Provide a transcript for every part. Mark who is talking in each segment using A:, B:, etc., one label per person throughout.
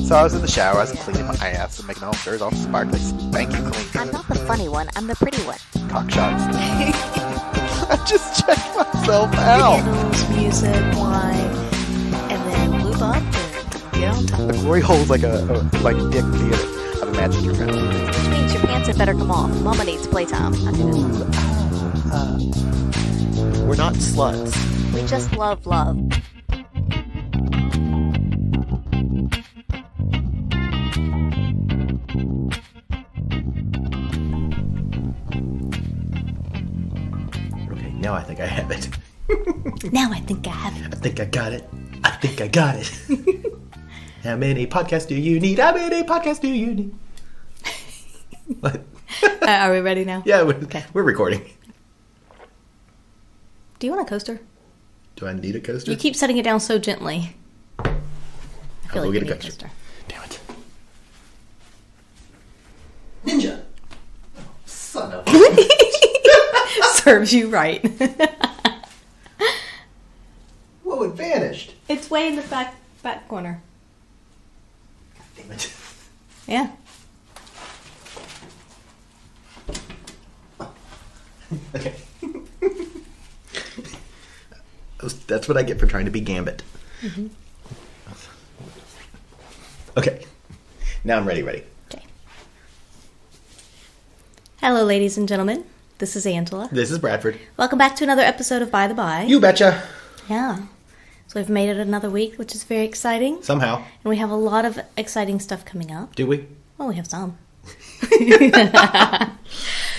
A: So I was in the shower, I was cleaning my ass and making all sure all sparkly, spanky clean.
B: I'm not the funny one, I'm the pretty one.
A: Cock shots. I just checked myself out.
B: Candles, music, wine, and then lube up and get on top.
A: The glory hole's like a dick theater. I've imagined your friend.
B: Which means your pants had better come off. Mama needs playtime.
A: We're not sluts.
B: We just love love.
C: Okay, now I think I have it.
B: Now I think I have it.
C: I think I got it. I think I got it. How many podcasts do you need? How many podcasts do you need? What?
B: Are we ready now?
C: Yeah,
B: Okay.
C: we're recording.
B: Do you want a coaster?
C: Do I need a coaster?
B: You keep setting it down so gently. I feel
C: I'll
B: like
C: go
B: you
C: get
B: need
C: a coaster. Damn it. Ninja! Son of a...
B: Serves you right.
C: Whoa, it vanished.
B: It's way in the back corner.
C: Damn it.
B: Yeah.
C: Okay. That's what I get for trying to be Gambit.
B: Mm-hmm.
C: Okay. Now I'm ready.
B: Okay. Hello, ladies and gentlemen. This is Angela.
C: This is Bradford.
B: Welcome back to another episode of By the By.
C: You betcha.
B: Yeah. So we've made it another week, which is very exciting.
C: Somehow.
B: And we have a lot of exciting stuff coming up.
C: Do we?
B: Well, we have some.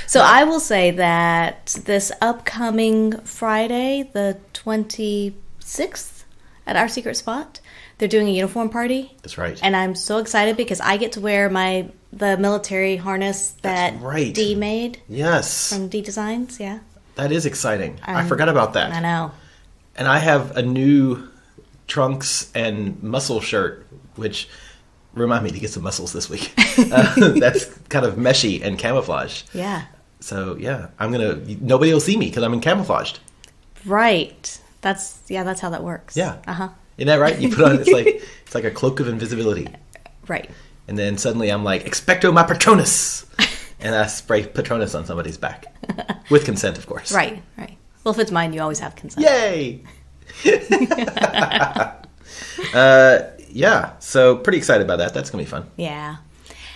B: So I will say that this upcoming Friday, the 26th, at our secret spot, they're doing a uniform party.
C: That's right.
B: And I'm so excited because I get to wear the military harness that
C: right.
B: Dee made.
C: Yes.
B: From Dee Designs, yeah.
C: That is exciting. I forgot about that.
B: I know.
C: And I have a new trunks and muscle shirt, which remind me to get some muscles this week. That's kind of meshy and camouflage.
B: Yeah.
C: So yeah, nobody will see me because I'm in camouflaged.
B: Right. That's how that works.
C: Yeah.
B: Uh-huh.
C: Isn't that right? You put on it's like a cloak of invisibility.
B: Right.
C: And then suddenly I'm like, expecto my Patronus, and I spray Patronus on somebody's back with consent, of course.
B: Right. Well, if it's mine, you always have consent.
C: Yay! Yeah, so pretty excited about that. That's gonna be fun.
B: Yeah.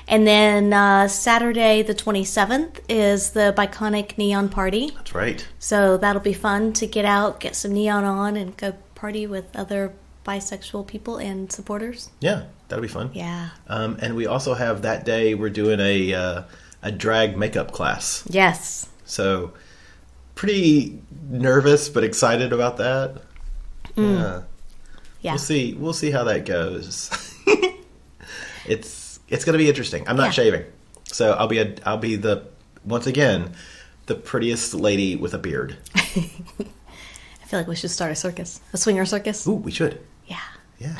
B: And then Saturday the 27th is the Biconic Neon Party.
C: That's right.
B: So that'll be fun to get out, get some neon on, and go party with other bisexual people and supporters.
C: Yeah, that'll be fun.
B: Yeah.
C: And we also have that day, we're doing a drag makeup class.
B: Yes.
C: So pretty nervous but excited about that. Yeah. We'll see how that goes. It's going to be interesting. I'm not shaving. So I'll be once again the prettiest lady with a beard.
B: I feel like we should start a circus. A swinger circus.
C: Ooh, we should.
B: Yeah.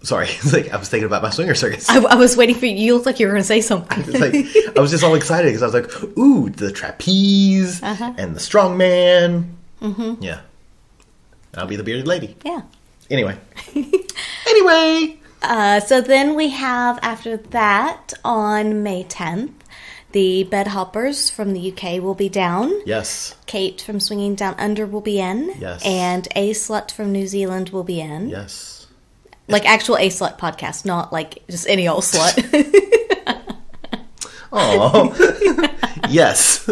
C: Sorry, I was thinking about my swinger circus.
B: I was waiting for you. You looked like you were going to say something.
C: I was just all excited because I was like, ooh, the trapeze and the strongman. Mm-hmm. Yeah. I'll be the bearded lady.
B: Yeah.
C: Anyway.
B: So then we have, after that, on May 10th, the Bed Hoppers from the UK will be down.
C: Yes.
B: Kate from Swinging Down Under will be in.
C: Yes.
B: And A Slut from New Zealand will be in.
C: Yes.
B: Like actual A Slut podcast, not like just any old slut.
C: Oh, yes.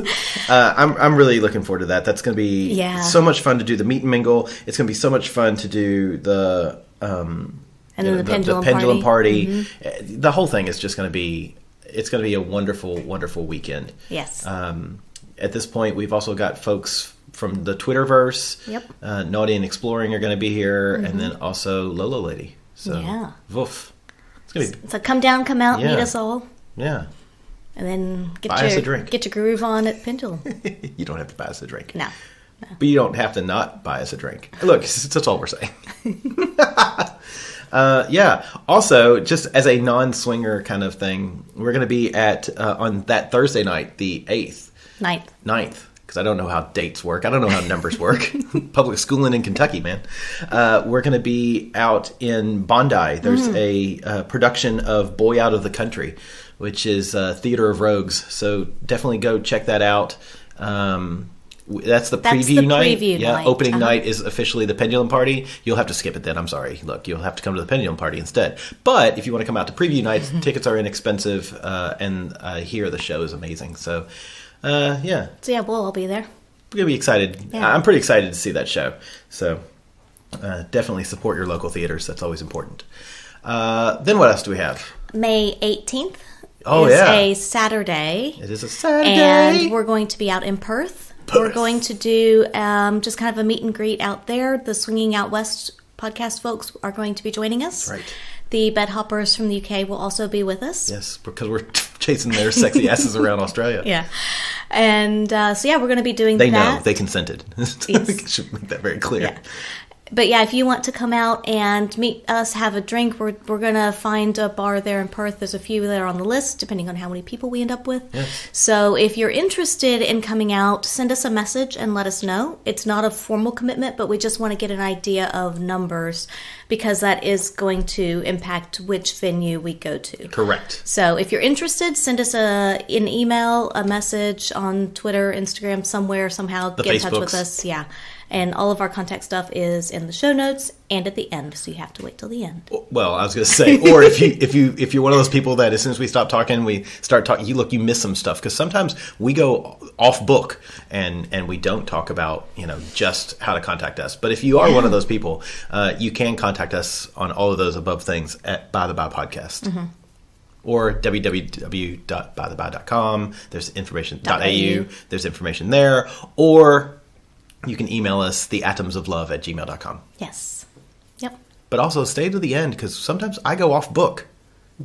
C: I'm really looking forward to that. That's going to be so much fun to do the meet and mingle. It's going to be so much fun to do the
B: and then the pendulum
C: party.
B: Mm-hmm.
C: The whole thing is just going to be. It's going to be a wonderful, wonderful weekend.
B: Yes.
C: At this point, we've also got folks from the Twitterverse.
B: Yep.
C: Naughty and Exploring are going to be here, and then also Lolo Lady. So,
B: yeah.
C: Woof. It's going to be.
B: So come down, come out, meet us all.
C: Yeah.
B: And then
C: buy us a drink.
B: Get your groove on at Pendulum.
C: You don't have to buy us a drink.
B: No.
C: But you don't have to not buy us a drink. Look, that's all we're saying. Yeah. Also, just as a non-swinger kind of thing, we're going to be at on that Thursday night, the 8th. 9th. because I don't know how dates work. I don't know how numbers work. Public schooling in Kentucky, man. We're going to be out in Bondi. There's a production of Boy Out of the Country, which is Theater of Rogues. So definitely go check that out. That's the preview night.
B: Night.
C: Opening night is officially the Pendulum Party. You'll have to skip it then. I'm sorry. Look, you'll have to come to the Pendulum Party instead. But if you want to come out to preview nights, tickets are inexpensive, and here the show is amazing. So, yeah.
B: So yeah, we'll all be there.
C: We're going to be excited.
B: Yeah.
C: I'm pretty excited to see that show. So, definitely support your local theaters. That's always important. Then what else do we have?
B: May 18th
C: is
B: a Saturday.
C: It is a Saturday.
B: And we're going to be out in Perth. We're going to do just kind of a meet and greet out there. The Swinging Out West podcast folks are going to be joining us.
C: That's right.
B: The Bedhoppers from the UK will also be with us.
C: Yes, because we're chasing their sexy asses around Australia.
B: Yeah. And so, yeah, we're going to be doing
C: that.
B: They
C: know. They consented.
B: Yes.
C: I should make that very clear.
B: Yeah. But yeah, if you want to come out and meet us, have a drink, we're going to find a bar there in Perth. There's a few there on the list, depending on how many people we end up with.
C: Yes.
B: So if you're interested in coming out, send us a message and let us know. It's not a formal commitment, but we just want to get an idea of numbers because that is going to impact which venue we go to.
C: Correct.
B: So if you're interested, send us an email, a message on Twitter, Instagram, somewhere, somehow. Get in touch with us. Yeah. And all of our contact stuff is in the show notes and at the end, so you have to wait till the end.
C: Well, I was going to say, or if you're one of those people that as soon as we stop talking, we start talking. You miss some stuff because sometimes we go off book and we don't talk about just how to contact us. But if you are one of those people, you can contact us on all of those above things at By the By Podcast. Mm-hmm. Or www.bytheby.com. There's information. .au. There's information there. Or you can email us theatomsoflove@gmail.com.
B: Yes. Yep.
C: But also stay to the end because sometimes I go off book.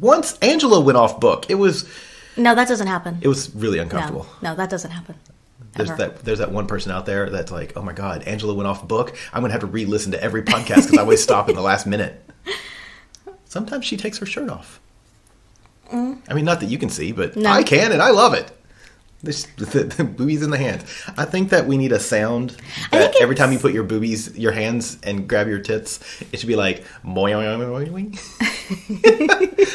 C: Once Angela went off book. No,
B: that doesn't happen.
C: It was really uncomfortable.
B: No, that doesn't happen.
C: There's that one person out there that's like, oh my God, Angela went off book. I'm going to have to re-listen to every podcast because I always stop in the last minute. Sometimes she takes her shirt off. I mean, not that you can see, but I can and I love it. The boobies in the hands. I think that we need a sound that every time you put your hands and grab your tits, it should be like boing.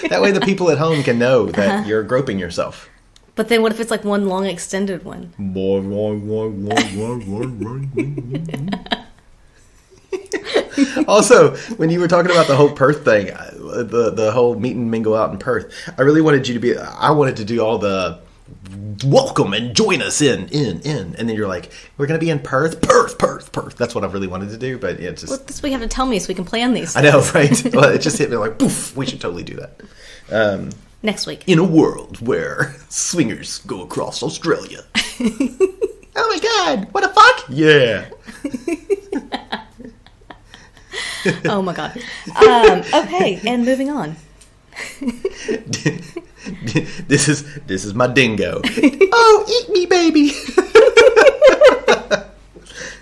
C: That way the people at home can know that you're groping yourself.
B: But then what if it's like one long extended one?
C: Also, when you were talking about the whole Perth thing, the whole meet and mingle out in Perth, I really wanted you to I wanted to do all the welcome and join us in, and then you're like, we're going to be in Perth. That's what I really wanted to do, but yeah, just...
B: Well, this we have to tell me so we can plan these
C: things. I know, right? Well, it just hit me like, poof, we should totally do that.
B: Next week.
C: In a world where swingers go across Australia. Oh my God, what the fuck? Yeah.
B: Oh my God. Okay, and moving on.
C: This is my dingo. Oh, eat me, baby.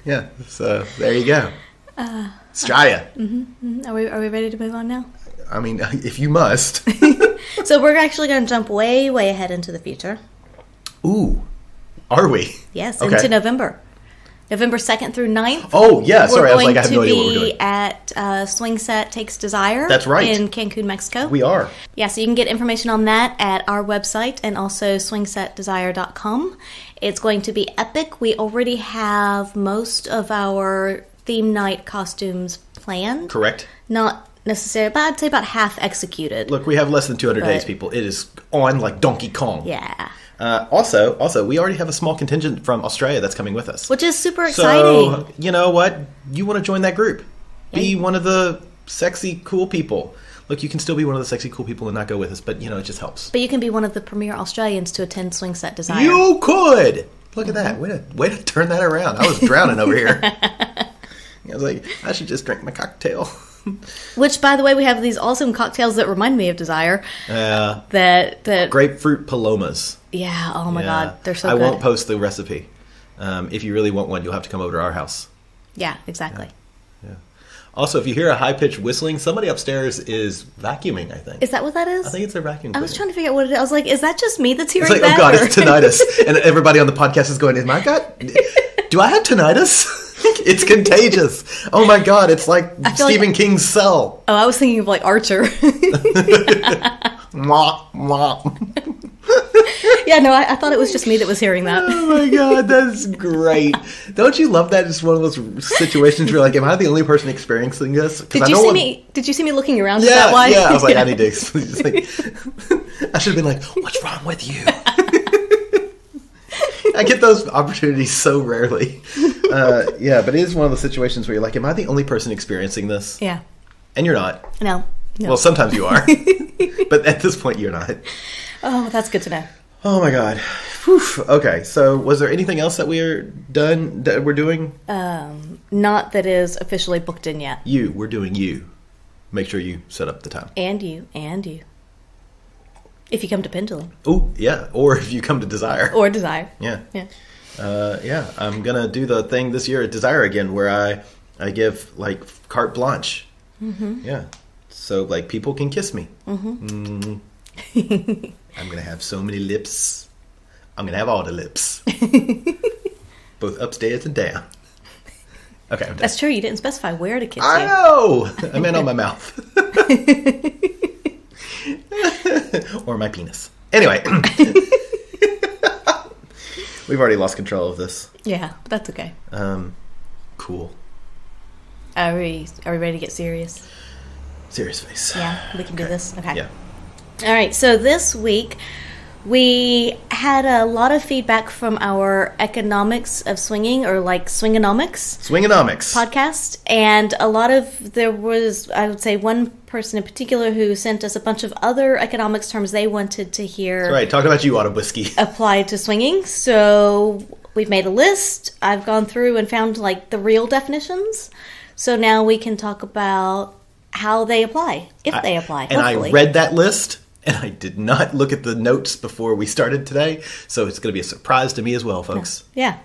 C: Yeah, so there you go. Australia.
B: Mm-hmm. Are we ready to move on now?
C: I mean, if you must.
B: So we're actually going to jump way ahead into the future.
C: Ooh, are we?
B: Yes, okay. Into November. November 2nd through 9th.
C: Oh, yeah. Sorry, I was like, I have no idea what we're doing.
B: We're going to be at Swing Set Takes Desire.
C: That's right.
B: In Cancun, Mexico.
C: We are.
B: Yeah, so you can get information on that at our website and also swingsetdesire.com. It's going to be epic. We already have most of our theme night costumes planned.
C: Correct.
B: Not necessarily, but I'd say about half executed.
C: Look, we have less than 200 days, people. It is on like Donkey Kong.
B: Yeah.
C: Also, we already have a small contingent from Australia that's coming with us.
B: Which is super exciting.
C: So, you know what? You want to join that group. Be one of the sexy, cool people. Look, you can still be one of the sexy, cool people and not go with us, but, it just helps.
B: But you can be one of the premier Australians to attend Swing Set Desire.
C: You could! Look at that. Way to turn that around. I was drowning over here. I was like, I should just drink my cocktail.
B: Which, by the way, we have these awesome cocktails that remind me of Desire.
C: Yeah.
B: That
C: grapefruit palomas.
B: Yeah. Oh my God, they're so good.
C: I won't post the recipe. If you really want one, you'll have to come over to our house.
B: Yeah, exactly.
C: Yeah. Also, if you hear a high-pitched whistling, somebody upstairs is vacuuming, I think.
B: Is that what that is?
C: I think it's their vacuum cleaner.
B: I was trying to figure out what it is. I was like, is that just me that's hearing
C: it's like,
B: that?
C: Oh, God, it's tinnitus. And everybody on the podcast is going, do I have tinnitus? It's contagious. Oh, my God, it's like Stephen King's Cell.
B: Oh, I was thinking of like Archer.
C: Mwah, mwah.
B: Yeah, no, I thought it was just me that was hearing that.
C: Oh my God, that's great. Don't you love that? It's one of those situations where you're like, am I the only person experiencing this?
B: Did you see me looking around?
C: Yeah,
B: Is that why?
C: Yeah, I was like, I need to I should have been like, what's wrong with you? I get those opportunities so rarely. Yeah, but it is one of those situations where you're like, am I the only person experiencing this?
B: Yeah.
C: And you're not.
B: No.
C: Well, sometimes you are. But at this point, you're not.
B: Oh, that's good to know.
C: Oh my God. Whew. Okay, so was there anything else that we're doing?
B: Not that is officially booked in yet.
C: We're doing you. Make sure you set up the time.
B: And you. If you come to Pendulum.
C: Oh, yeah. Or if you come to Desire.
B: Or Desire.
C: Yeah. Yeah, I'm going to do the thing this year at Desire again where I give, like, carte blanche. Mm-hmm. Yeah. So, like, people can kiss me. Mm-hmm. I'm going to have so many lips. I'm going to have all the lips. Both upstairs and down. Okay, I'm done.
B: That's true. You didn't specify where to kiss
C: I know! I meant on my mouth. Or my penis. Anyway. We've already lost control of this.
B: Yeah, but that's okay.
C: Cool.
B: Are we ready to get serious?
C: Serious face.
B: Yeah, we can do this. Okay.
C: Yeah.
B: All right, so this week we had a lot of feedback from our Economics of Swinging, or like Swingonomics podcast, and there was, I would say, one person in particular who sent us a bunch of other economics terms they wanted to hear.
C: Right, talking about you, Autumn Whiskey.
B: Applied to swinging. So we've made a list. I've gone through and found like the real definitions. So now we can talk about how they apply, if they apply.
C: And hopefully. I read that list. And I did not look at the notes before we started today, so it's going to be a surprise to me as well, folks.
B: Yeah.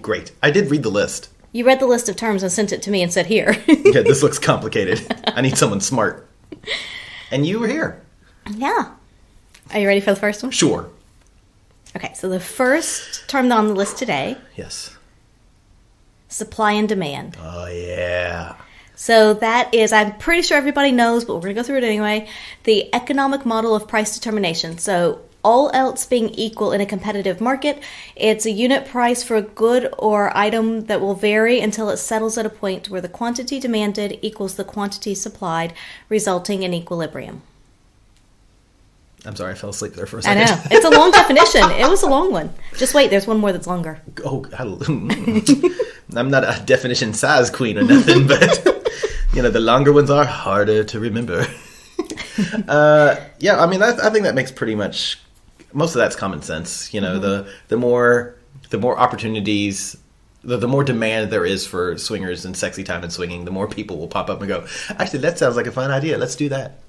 C: Great. I did read the list.
B: You read the list of terms and sent it to me and said, here.
C: Yeah, this looks complicated. I need someone smart. And you were here.
B: Yeah. Are you ready for the first one?
C: Sure.
B: Okay, so the first term on the list today.
C: Yes.
B: Supply and demand.
C: Oh, yeah.
B: So that is, I'm pretty sure everybody knows, but we're going to go through it anyway, the economic model of price determination. So all else being equal in a competitive market, it's a unit price for a good or item that will vary until it settles at a point where the quantity demanded equals the quantity supplied, resulting in equilibrium.
C: I'm sorry, I fell asleep there for a second.
B: I know. It's a long definition. It was a long one. Just wait, there's one more that's longer.
C: Oh, I'm not a definition size queen or nothing, but... the longer ones are harder to remember. Yeah, I mean, I think that makes pretty much most of that's common sense. The more opportunities, the more demand there is for swingers and sexy time and swinging, the more people will pop up and go, actually, that sounds like a fun idea. Let's do that.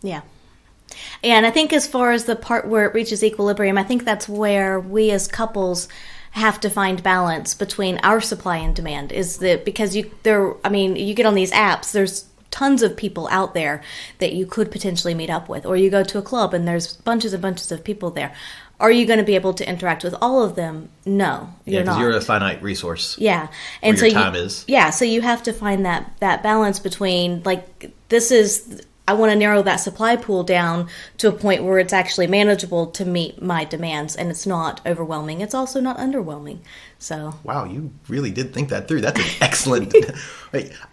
B: Yeah. And I think as far as the part where it reaches equilibrium, I think that's where we as couples have to find balance between our supply and demand. Because you get on these apps, there's tons of people out there that you could potentially meet up with, or you go to a club and there's bunches and bunches of people there. Are you going to be able to interact with all of them? No, you're not.
C: You're a finite resource.
B: Yeah, and
C: so your time is.
B: Yeah, so you have to find that balance between I want to narrow that supply pool down to a point where it's actually manageable to meet my demands, and it's not overwhelming. It's also not underwhelming. So
C: wow, you really did think that through. That's an excellent.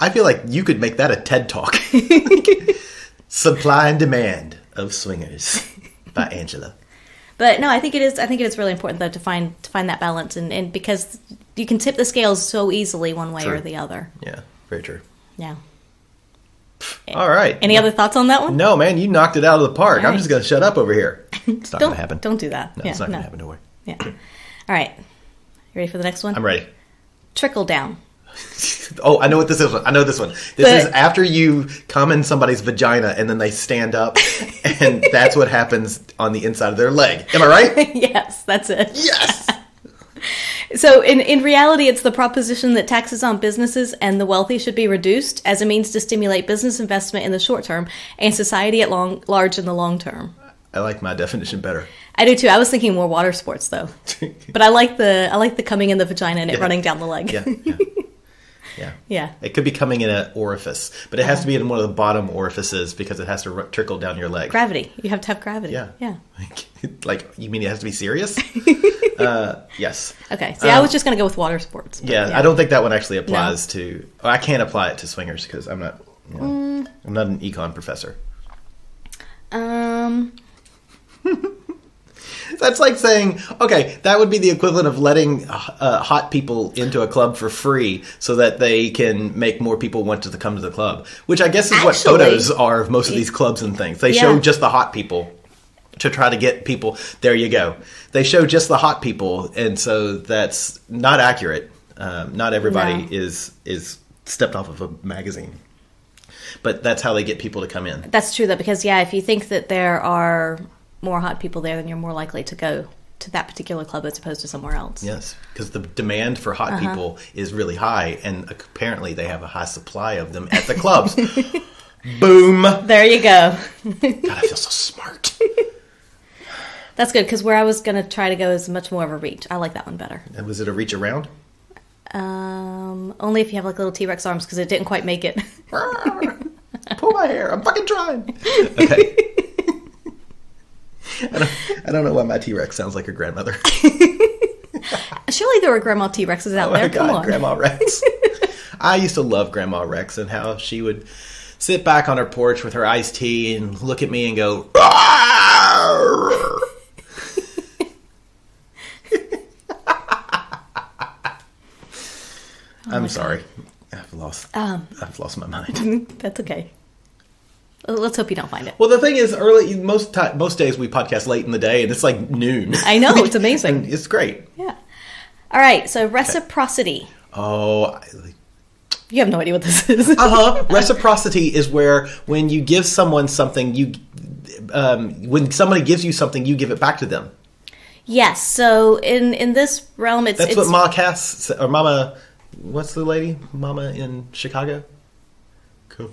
C: I feel like you could make that a TED Talk. Supply and demand of swingers by Angela.
B: But no, I think it is. I think it is really important though to find that balance, and because you can tip the scales so easily one way or the other.
C: Yeah, very true.
B: Yeah.
C: All right.
B: Any other thoughts on that one?
C: No, man, you knocked it out of the park.
B: Right.
C: I'm just going to shut up over here. It's not going to happen.
B: Don't do that.
C: No, it's not going to happen. Don't worry.
B: Yeah. All right. You ready for the next one?
C: I'm ready.
B: Trickle down.
C: Oh, I know what this is. I know this one. This is after you come in somebody's vagina and then they stand up, and that's what happens on the inside of their leg. Am I right?
B: Yes, that's it.
C: Yes.
B: So in reality, it's the proposition that taxes on businesses and the wealthy should be reduced as a means to stimulate business investment in the short term and society at large in the long term.
C: I like my definition better.
B: I do too. I was thinking more water sports though, but I like the coming in the vagina and it running down the leg.
C: Yeah. It could be coming in an orifice, but it has to be in one of the bottom orifices because it has to trickle down your leg.
B: Gravity. You have to have gravity.
C: Yeah. Like, you mean it has to be serious? Yes.
B: Okay. See, I was just going to go with water sports.
C: Yeah, I don't think that one actually applies to. I can't apply it to swingers because I'm not. I'm not an econ professor. That's like saying, okay, that would be the equivalent of letting hot people into a club for free so that they can make more people want to come to the club. Which I guess is what photos are of most of these clubs and things. They show just the hot people to try to get people. There you go. They show just the hot people, and so that's not accurate. Not everybody is stepped off of a magazine. But that's how they get people to come in.
B: That's true, though, because, if you think that there are more hot people there, then you're more likely to go to that particular club as opposed to somewhere else.
C: Yes, because the demand for hot people is really high, and apparently they have a high supply of them at the clubs. Boom!
B: There you go.
C: God, I feel so smart.
B: That's good, because where I was going to try to go is much more of a reach. I like that one better.
C: And was it a reach around?
B: Only if you have like little T-Rex arms, because it didn't quite make it.
C: Pull my hair. I'm fucking trying. Okay. I don't know why my T-Rex sounds like a grandmother.
B: Surely there were Grandma T-Rexes out there. Come on.
C: Grandma Rex. I used to love Grandma Rex and how she would sit back on her porch with her iced tea and look at me and go, I'm sorry. I've lost my mind.
B: That's okay. Let's hope you don't find it.
C: Well, the thing is, most days we podcast late in the day, and it's like noon.
B: I know, it's amazing.
C: It's great.
B: Yeah. All right, so reciprocity.
C: Okay. Oh,
B: you have no idea what this is.
C: Reciprocity is where when you give someone something, when somebody gives you something, you give it back to them.
B: Yes. So in this realm, it's
C: what Ma Cass or Mama. What's the lady? Mama in Chicago?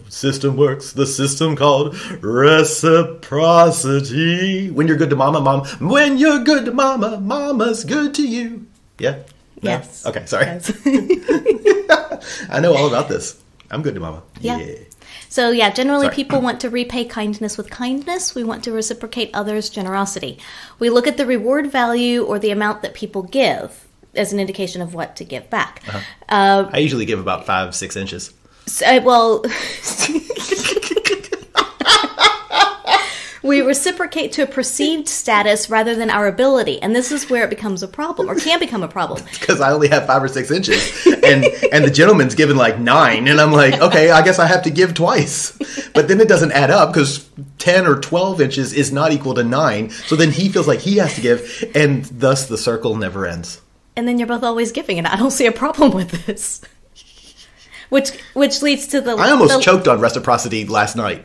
C: System works. The system called reciprocity. When you're good to mama, mom. When you're good to mama, mama's good to you. Yeah? No?
B: Yes.
C: Okay, sorry.
B: Yes.
C: I know all about this. I'm good to mama.
B: Yeah. So, generally people want to repay kindness with kindness. We want to reciprocate others' generosity. We look at the reward value or the amount that people give as an indication of what to give back.
C: I usually give about 5-6 inches.
B: We reciprocate to a perceived status rather than our ability, and this is where it becomes a problem, or can become a problem.
C: Because I only have 5 or 6 inches, and the gentleman's given like 9, and I'm like, okay, I guess I have to give twice. But then it doesn't add up because 10 or 12 inches is not equal to 9, so then he feels like he has to give, and thus the circle never ends.
B: And then you're both always giving, and I don't see a problem with this. Which leads to the...
C: I almost choked on reciprocity last night.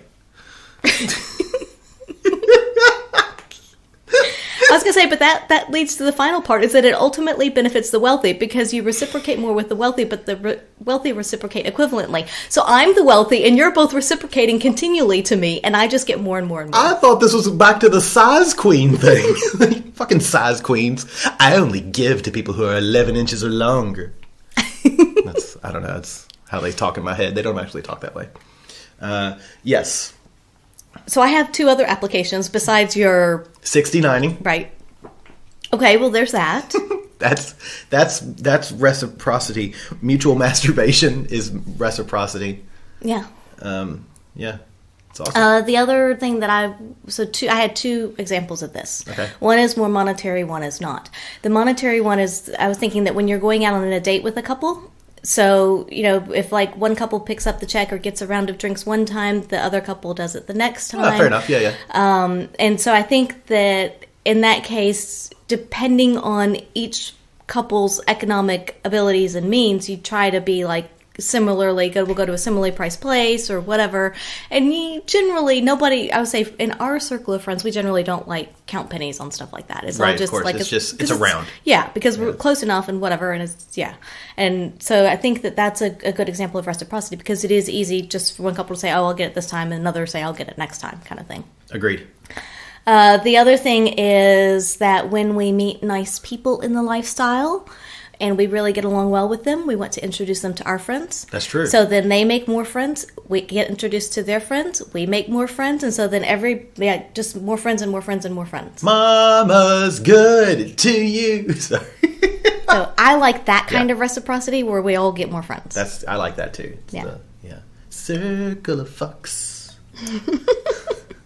B: I was going to say, but that leads to the final part, is that it ultimately benefits the wealthy, because you reciprocate more with the wealthy, but the wealthy reciprocate equivalently. So I'm the wealthy, and you're both reciprocating continually to me, and I just get more and more and more.
C: I thought this was back to the size queen thing. Fucking size queens. I only give to people who are 11 inches or longer. I don't know, it's how they talk in my head. They don't actually talk that way. Yes.
B: So I have 2 other applications besides your
C: 60-90.
B: Right. Okay, well there's that.
C: That's reciprocity. Mutual masturbation is reciprocity.
B: Yeah.
C: Yeah. It's awesome.
B: The other thing that I had 2 examples of this.
C: Okay.
B: One is more monetary, one is not. The monetary one is, I was thinking that when you're going out on a date with a couple, so, if like one couple picks up the check or gets a round of drinks one time, the other couple does it the next time.
C: Fair enough, yeah.
B: And so I think that in that case, depending on each couple's economic abilities and means, you try to be like similarly, we'll go to a similarly priced place or whatever. And nobody, I would say in our circle of friends, we generally don't like count pennies on stuff like that. It's all just
C: of course.
B: like
C: it's around.
B: Yeah, because we're close enough and whatever, and and so I think that's a good example of reciprocity, because it is easy just for one couple to say, "Oh, I'll get it this time," and another say, "I'll get it next time," kind of thing.
C: Agreed.
B: The other thing is that when we meet nice people in the lifestyle, and we really get along well with them, we want to introduce them to our friends.
C: That's true.
B: So then they make more friends. We get introduced to their friends. We make more friends. And so then just more friends and more friends and more friends.
C: Mama's good to you. Sorry.
B: So I like that kind of reciprocity where we all get more friends.
C: I like that too. Circle of fucks.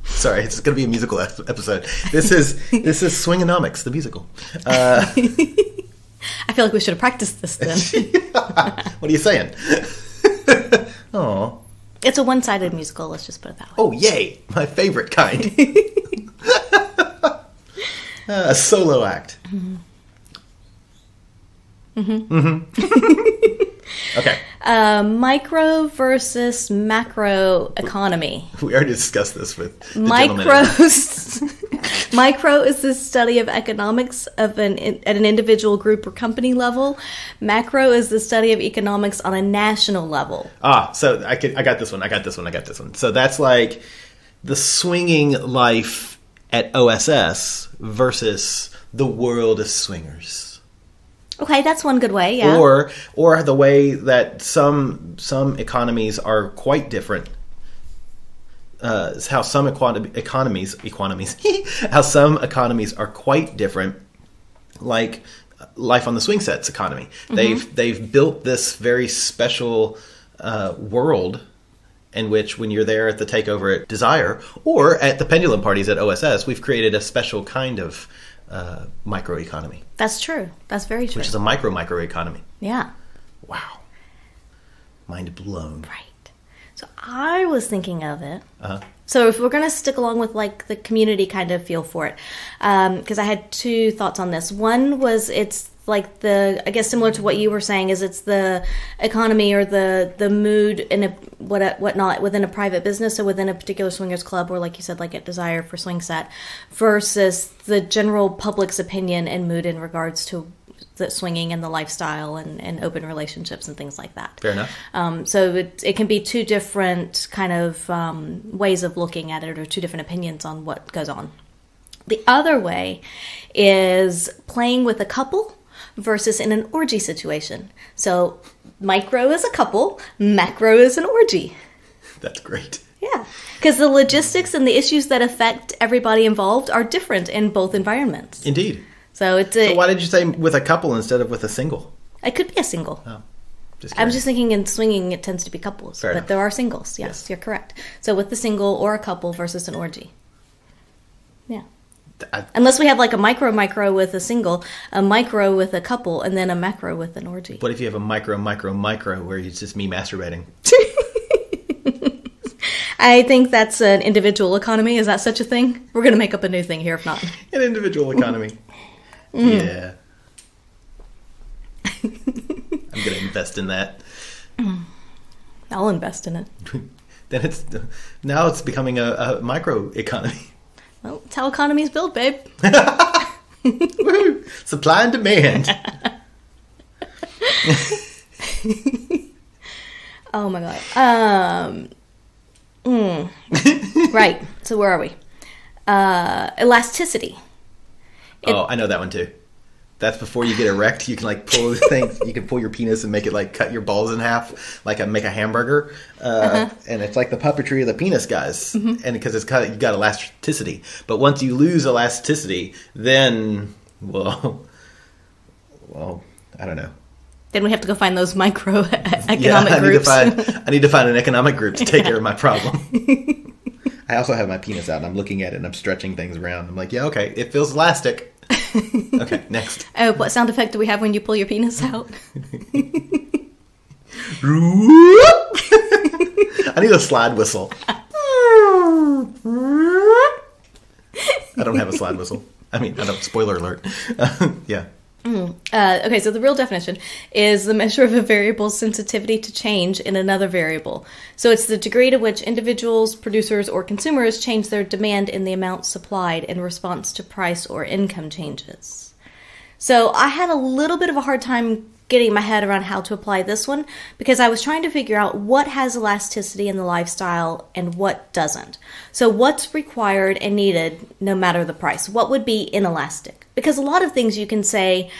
C: Sorry, it's going to be a musical episode. This is Swingonomics, the musical.
B: I feel like we should have practiced this then.
C: What are you saying? Oh,
B: it's a one-sided musical. Let's just put it that way.
C: Oh, yay! My favorite kind. A solo act. Okay.
B: Micro versus macro economy.
C: We already discussed this with the
B: Micro is the study of economics at an individual, group, or company level. Macro is the study of economics on a national level.
C: So I got this one. So that's like the swinging life at OSS versus the world of swingers.
B: Okay, that's one good way, yeah.
C: Or the way that some economies are quite different. How some economies how some economies are quite different, like Life on the Swing Sets economy. They've built this very special world in which, when you're there at the takeover at Desire or at the pendulum parties at OSS, we've created a special kind of microeconomy.
B: That's true. That's very true.
C: Which is a microeconomy.
B: Yeah.
C: Wow. Mind blown.
B: Right. So I was thinking of it.
C: Uh-huh.
B: So if we're going to stick along with like the community kind of feel for it, because I had two thoughts on this. One was it's like I guess similar to what you were saying, is it's the economy or the mood in whatnot within a private business or within a particular swingers club, or like you said, like at Desire for Swing Set, versus the general public's opinion and mood in regards to the swinging and the lifestyle and open relationships and things like that.
C: Fair enough.
B: So it can be two different kind of ways of looking at it, or two different opinions on what goes on. The other way is playing with a couple versus in an orgy situation. So micro is a couple, macro is an orgy.
C: That's great.
B: Yeah, because the logistics and the issues that affect everybody involved are different in both environments.
C: Indeed.
B: So
C: why did you say with a couple instead of with a single?
B: It could be a single.
C: Oh,
B: I'm just thinking in swinging it tends to be couples.
C: Fair enough.
B: There are singles. Yes, you're correct. So with the single or a couple versus an orgy. Yeah. Unless we have like a micro with a single, a micro with a couple, and then a macro with an orgy.
C: What if you have a micro where it's just me masturbating?
B: I think that's an individual economy. Is that such a thing? We're going to make up a new thing here if not.
C: An individual economy. Yeah. I'm going to invest in that.
B: I'll invest in it.
C: Then now it's becoming a micro economy.
B: Well, it's how economies build, babe.
C: Woo! Supply and demand.
B: Oh my god. Right. So where are we? Elasticity.
C: I know that one too. That's before you get erect. You can like pull the thing. You can pull your penis and make it like cut your balls in half, like make a hamburger. And it's like the puppetry of the penis guys. And because you got elasticity. But once you lose elasticity, then well, I don't know.
B: Then we have to go find those micro economic groups.
C: I need to find an economic group to take care of my problem. I also have my penis out and I'm looking at it and I'm stretching things around. I'm like, yeah, okay, it feels elastic. Okay, next.
B: Oh, what sound effect do we have when you pull your penis out?
C: I need a slide whistle. I don't have a slide whistle. I mean, I don't. Spoiler alert. Yeah.
B: Okay, so the real definition is the measure of a variable's sensitivity to change in another variable. So it's the degree to which individuals, producers, or consumers change their demand in the amount supplied in response to price or income changes. So I had a little bit of a hard time getting my head around how to apply this one because I was trying to figure out what has elasticity in the lifestyle and what doesn't. So what's required and needed no matter the price? What would be inelastic? Because a lot of things you can say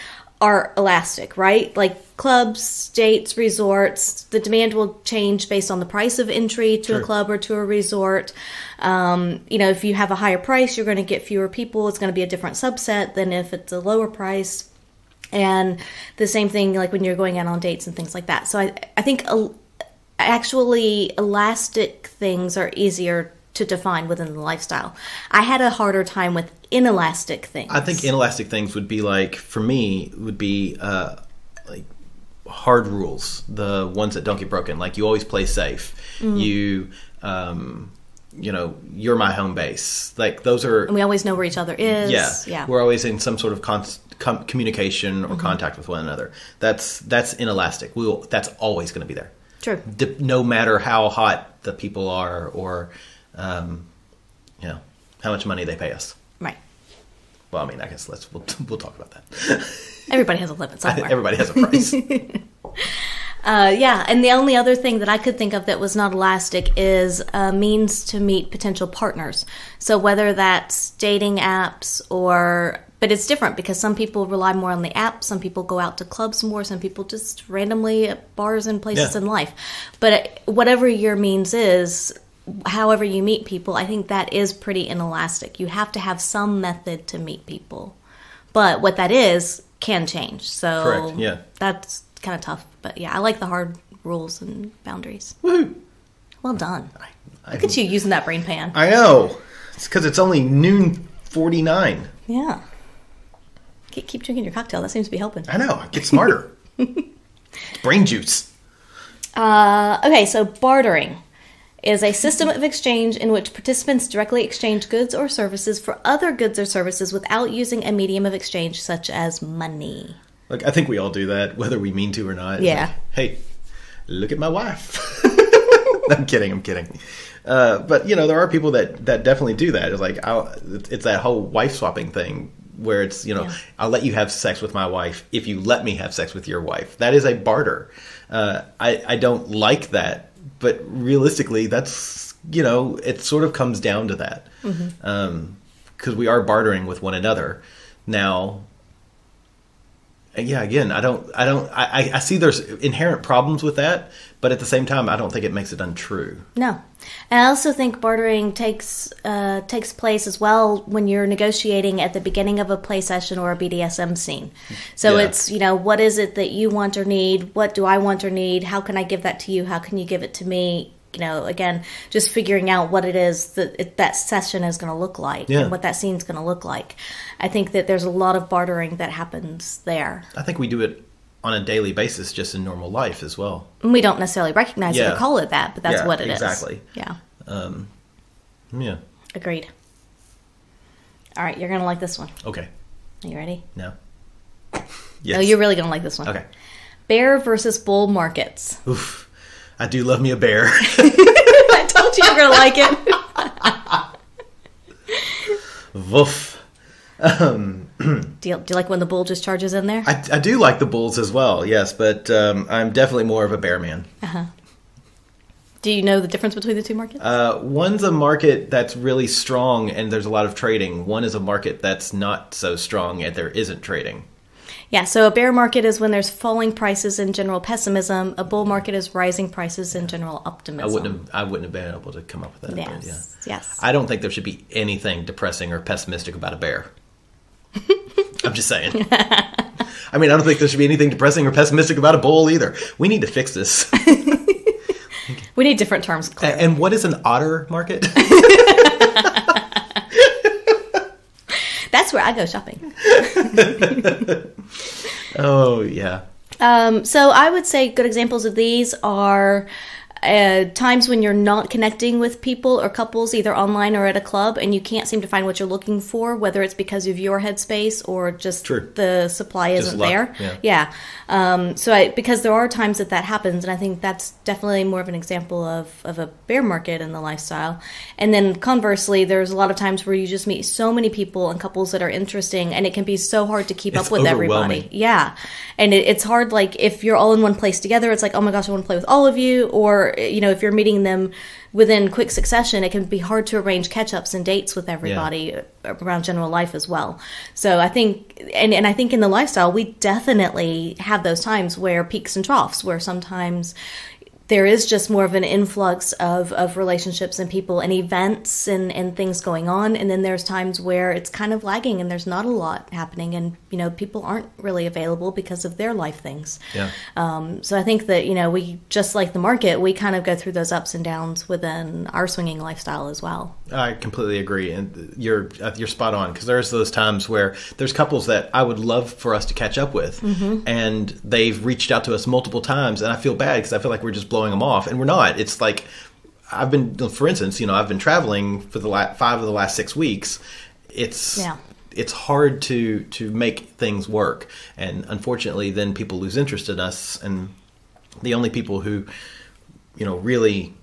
B: are elastic, right? Like clubs, dates, resorts, the demand will change based on the price of entry to a club or to a resort. If you have a higher price, you're going to get fewer people. It's going to be a different subset than if it's a lower price. And the same thing like when you're going out on dates and things like that. So I think actually elastic things are easier to define within the lifestyle. I had a harder time with inelastic things. I think
C: inelastic things would be like, for me, would be like hard rules. The ones that don't get broken. Like you always play safe. You... you're my home base. Like those are, and
B: we always know where each other is.
C: Yeah. We're always in some sort of communication or contact with one another. That's inelastic. That's always going to be there.
B: True.
C: No matter how hot the people are, or how much money they pay us.
B: Right.
C: Well, I mean, I guess we'll talk about that.
B: Everybody has a limit somewhere.
C: Everybody has a price.
B: And the only other thing that I could think of that was not elastic is a means to meet potential partners. So whether that's dating apps but it's different because some people rely more on the app, some people go out to clubs more, some people just randomly at bars and places in life. But whatever your means is, however you meet people, I think that is pretty inelastic. You have to have some method to meet people. But what that is can change. So
C: correct, yeah.
B: That's kind of tough. But yeah, I like the hard rules and boundaries.
C: Woohoo!
B: Well done. Look at you using that brain pan.
C: I know. It's because it's only noon 49.
B: Yeah. Keep drinking your cocktail. That seems to be helping.
C: I know. Get smarter. Brain juice.
B: Okay, so bartering is a system of exchange in which participants directly exchange goods or services for other goods or services without using a medium of exchange such as money.
C: Look, I think we all do that, whether we mean to or not.
B: Yeah.
C: Like, hey, look at my wife. I'm kidding. But, there are people that definitely do that. It's like, it's that whole wife swapping thing where it's, I'll let you have sex with my wife if you let me have sex with your wife. That is a barter. I don't like that, but realistically, that's, it sort of comes down to that. Because we are bartering with one another. Now... yeah, again, I see there's inherent problems with that, but at the same time, I don't think it makes it untrue. No.
B: And I also think bartering takes place as well when you're negotiating at the beginning of a play session or a BDSM scene. So it's, what is it that you want or need? What do I want or need? How can I give that to you? How can you give it to me? Again, just figuring out what it is that session is going to look like and what that scene is going to look like. I think that there's a lot of bartering that happens there.
C: I think we do it on a daily basis just in normal life as well.
B: We don't necessarily recognize it or call it that, but that's what it
C: exactly.
B: is.
C: Exactly. Yeah.
B: Agreed. All right, you're going to like this one.
C: Okay.
B: Are you ready?
C: No.
B: Yes. No, you're really going to like this one.
C: Okay.
B: Bear versus bull markets.
C: Oof. I do love me a bear.
B: I told you were going to like it.
C: Woof.
B: Do you like when the bull just charges in there?
C: I do like the bulls as well, yes, but I'm definitely more of a bear man.
B: Uh-huh. Do you know the difference between the two markets?
C: One's a market that's really strong and there's a lot of trading. One is a market that's not so strong and there isn't trading.
B: Yeah, so a bear market is when there's falling prices and general pessimism. A bull market is rising prices and general optimism.
C: I wouldn't have been able to come up with that.
B: Yes, yes.
C: I don't think there should be anything depressing or pessimistic about a bear. I'm just saying. I mean, I don't think there should be anything depressing or pessimistic about a bull either. We need to fix this.
B: We need different terms. Clearly.
C: And what is an otter market?
B: That's where I go shopping.
C: Oh, yeah.
B: So I would say good examples of these are times when you're not connecting with people or couples, either online or at a club, and you can't seem to find what you're looking for, whether it's because of your headspace or just the supply isn't there. Yeah. Because there are times that happens, and I think that's definitely more of an example of a bear market in the lifestyle. And then conversely, there's a lot of times where you just meet so many people and couples that are interesting, and it can be so hard to keep up with everybody. Yeah. And it's hard, like, if you're all in one place together, it's like, oh my gosh, I want to play with all of you. Or, if you're meeting them within quick succession, it can be hard to arrange catch-ups and dates with everybody around general life as well. So I think, and I think in the lifestyle, we definitely have those times where peaks and troughs, where sometimes there is just more of an influx of relationships and people and events and things going on. And then there's times where it's kind of lagging and there's not a lot happening, and, people aren't really available because of their life things. Yeah. So I think that, we, just like the market, we kind of go through those ups and downs within our swinging lifestyle as well.
C: I completely agree. And you're spot on, because there's those times where there's couples that I would love for us to catch up with, and they've reached out to us multiple times, and I feel bad because I feel like we're just blowing them off, and we're not. It's like, for instance, I've been traveling for the 5 of the last 6 weeks. It's hard to make things work, and unfortunately, then people lose interest in us, and the only people who, really,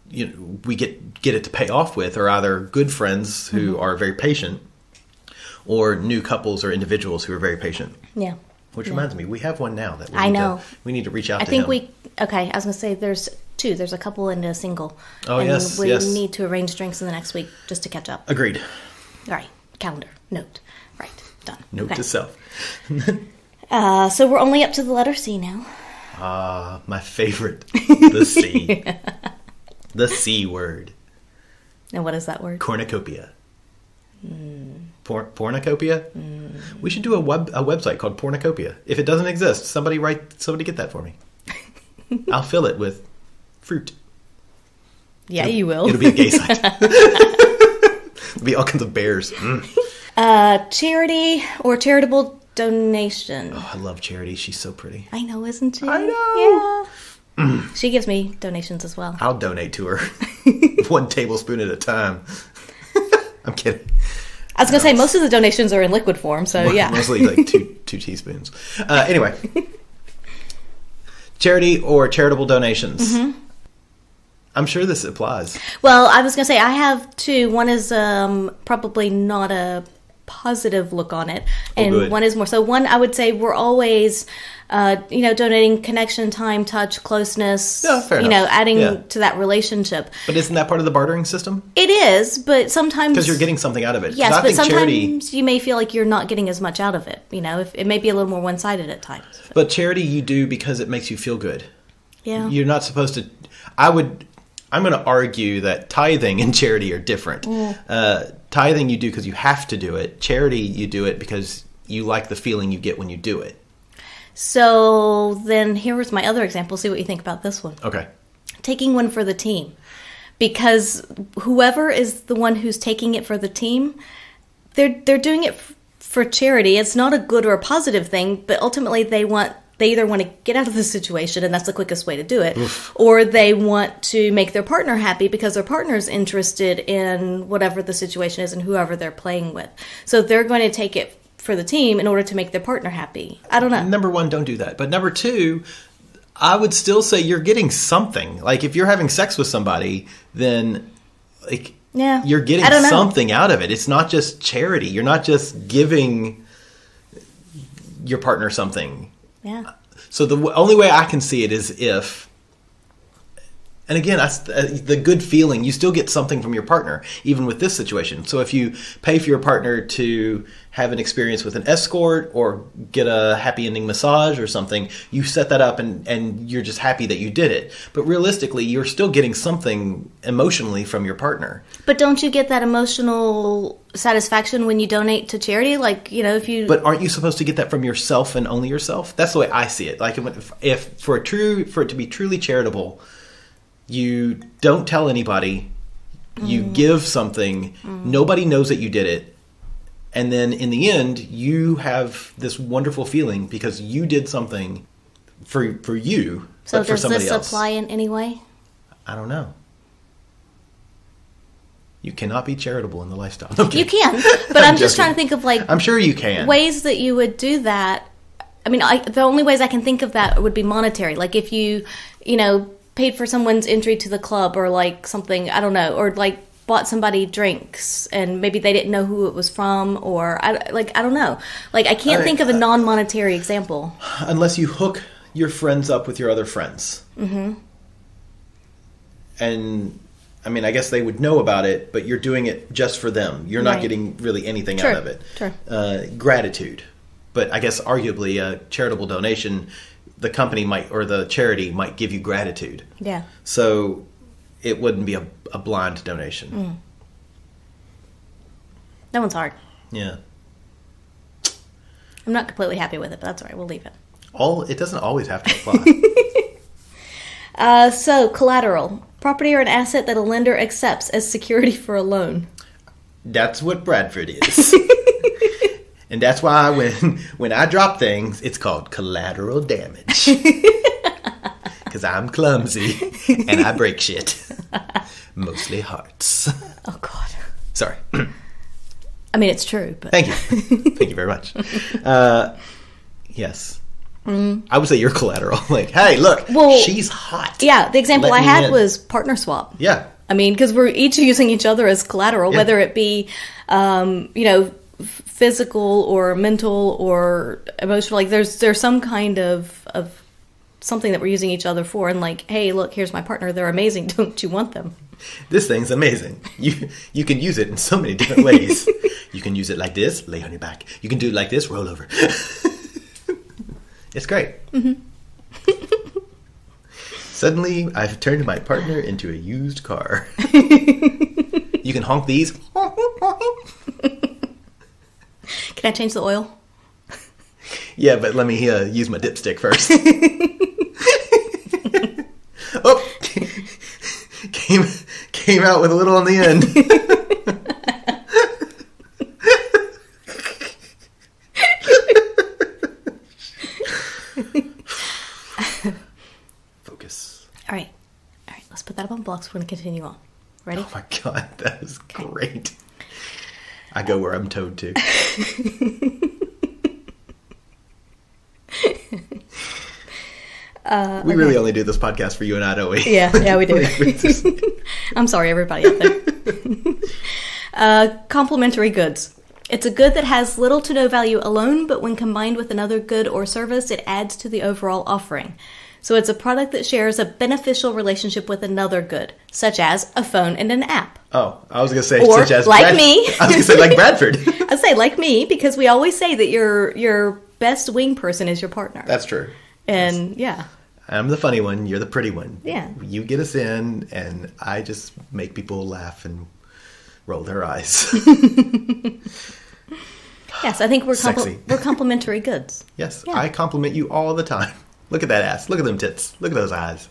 C: we get it to pay off with are either good friends who are very patient, or new couples or individuals who are very patient. Yeah. Which reminds me, we have one now that we need to reach out to him.
B: I was going to say there's 2. There's a couple and a single.
C: Oh,
B: and
C: yes,
B: we need to arrange drinks in the next week just to catch up.
C: Agreed.
B: All right. Calendar. Note. Right. Done.
C: Note to self.
B: So we're only up to the letter C now.
C: My favorite. The C. The C word.
B: And what is that word?
C: Cornucopia. Pornocopia? We should do a website called Pornocopia. If it doesn't exist, somebody get that for me. I'll fill it with fruit.
B: Yeah, you will.
C: It'll be a gay site. It'll be all kinds of bears.
B: Charity or charitable donation.
C: Oh, I love Charity. She's so pretty.
B: I know, isn't she?
C: I know.
B: Yeah. She gives me donations as well.
C: I'll donate to her. 1 tablespoon at a time. I'm kidding.
B: I was going to say, most of the donations are in liquid form, so yeah.
C: Mostly like 2 teaspoons. Anyway. Charity or charitable donations. I'm sure this applies.
B: Well, I was going to say, I have 2. One is probably not a positive look on it, and one is more. So one, I would say we're always... donating connection, time, touch, closeness, adding to that relationship.
C: But isn't that part of the bartering system?
B: It is, but sometimes...
C: Because you're getting something out of it.
B: Yes, but sometimes you may feel like you're not getting as much out of it. If it may be a little more one-sided at times.
C: But charity you do because it makes you feel good.
B: Yeah.
C: You're not supposed to... I'm going to argue that tithing and charity are different. Tithing you do because you have to do it. Charity you do it because you like the feeling you get when you do it.
B: So then here's my other example. See what you think about this one.
C: Okay.
B: Taking one for the team. Because whoever is the one who's taking it for the team, they're doing it for charity. It's not a good or a positive thing, but ultimately they either want to get out of the situation, and that's the quickest way to do it, or they want to make their partner happy because their partner's interested in whatever the situation is and whoever they're playing with. So they're going to take it for the team in order to make their partner happy. I don't know.
C: Number 1, don't do that. But number 2, I would still say you're getting something. Like, if you're having sex with somebody, then you're getting something out of it. It's not just charity. You're not just giving your partner something.
B: Yeah.
C: So the only way I can see it is if... And again, the good feeling, you still get something from your partner, even with this situation. So if you pay for your partner to have an experience with an escort or get a happy ending massage or something, you set that up and you're just happy that you did it. But realistically, you're still getting something emotionally from your partner.
B: But don't you get that emotional satisfaction when you donate to charity? Like, if you...
C: But aren't you supposed to get that from yourself and only yourself? That's the way I see it. Like, if for it to be truly charitable... You don't tell anybody. You give something. Nobody knows that you did it. And then in the end, you have this wonderful feeling because you did something for you,
B: so
C: but for
B: does
C: somebody
B: this
C: else.
B: apply in any way?
C: I don't know. You cannot be charitable in the lifestyle. Okay.
B: You can, but I'm just trying to think of
C: I'm sure you can.
B: ways that you would do that. I mean, the only ways I can think of that would be monetary. Like if you paid for someone's entry to the club or like something, I don't know, or like bought somebody drinks and maybe they didn't know who it was from, or I don't know. Like I can't think of a non-monetary example. Unless
C: you hook your friends up with your other friends. Mm-hmm. And I mean, I guess they would know about it, but you're doing it just for them. You're not getting really anything out of it.
B: True.
C: Gratitude. But I guess arguably a charitable donation, the company might, or the charity might give you gratitude.
B: Yeah.
C: So it wouldn't be a blind donation.
B: Mm. That one's hard.
C: Yeah.
B: I'm not completely happy with it, but that's all right. We'll leave it.
C: It doesn't always have to apply.
B: So, collateral. Property or an asset that a lender accepts as security for a loan.
C: That's what Bradford is. And that's why when I drop things, it's called collateral damage. Because I'm clumsy and I break shit. Mostly hearts.
B: Oh, God.
C: Sorry.
B: I mean, it's true. But
C: Thank you. Thank you very much. Yes. I would say you're collateral. Like, hey, look, she's hot.
B: Yeah, the example I had was partner swap.
C: Yeah.
B: I mean, because we're each using each other as collateral, whether it be, physical or mental or emotional. Like, there's some kind of something that we're using each other for. And like, hey, look, here's my partner. They're amazing. Don't you want them?
C: This thing's amazing. You can use it in so many different ways. You can use it like this, lay on your back. You can do it like this, roll over. It's great. Mm-hmm. Suddenly, I've turned my partner into a used car. You can honk these.
B: Can I change the oil?
C: Yeah, but let me use my dipstick first. Oh, came out with a little on the end. Focus.
B: All right, let's put that up on blocks. We're going to continue on. Ready?
C: Oh my God, that was great. I go where I'm told to. We really only do this podcast for you and I, don't we?
B: Yeah, we do. I'm sorry, everybody out there. Complementary goods. It's a good that has little to no value alone, but when combined with another good or service, it adds to the overall offering. So it's a product that shares a beneficial relationship with another good, such as a phone and an app.
C: Oh, I was going to say
B: or
C: such as
B: like me.
C: I was going to say like Bradford.
B: I'd say like me, because we always say that your best wing person is your partner.
C: That's true.
B: And yeah.
C: I'm the funny one. You're the pretty one.
B: Yeah.
C: You get us in, and I just make people laugh and roll their eyes.
B: Yes, I think we're complementary goods.
C: Yes,
B: yeah.
C: I compliment you all the time. Look at that ass. Look at them tits. Look at those eyes.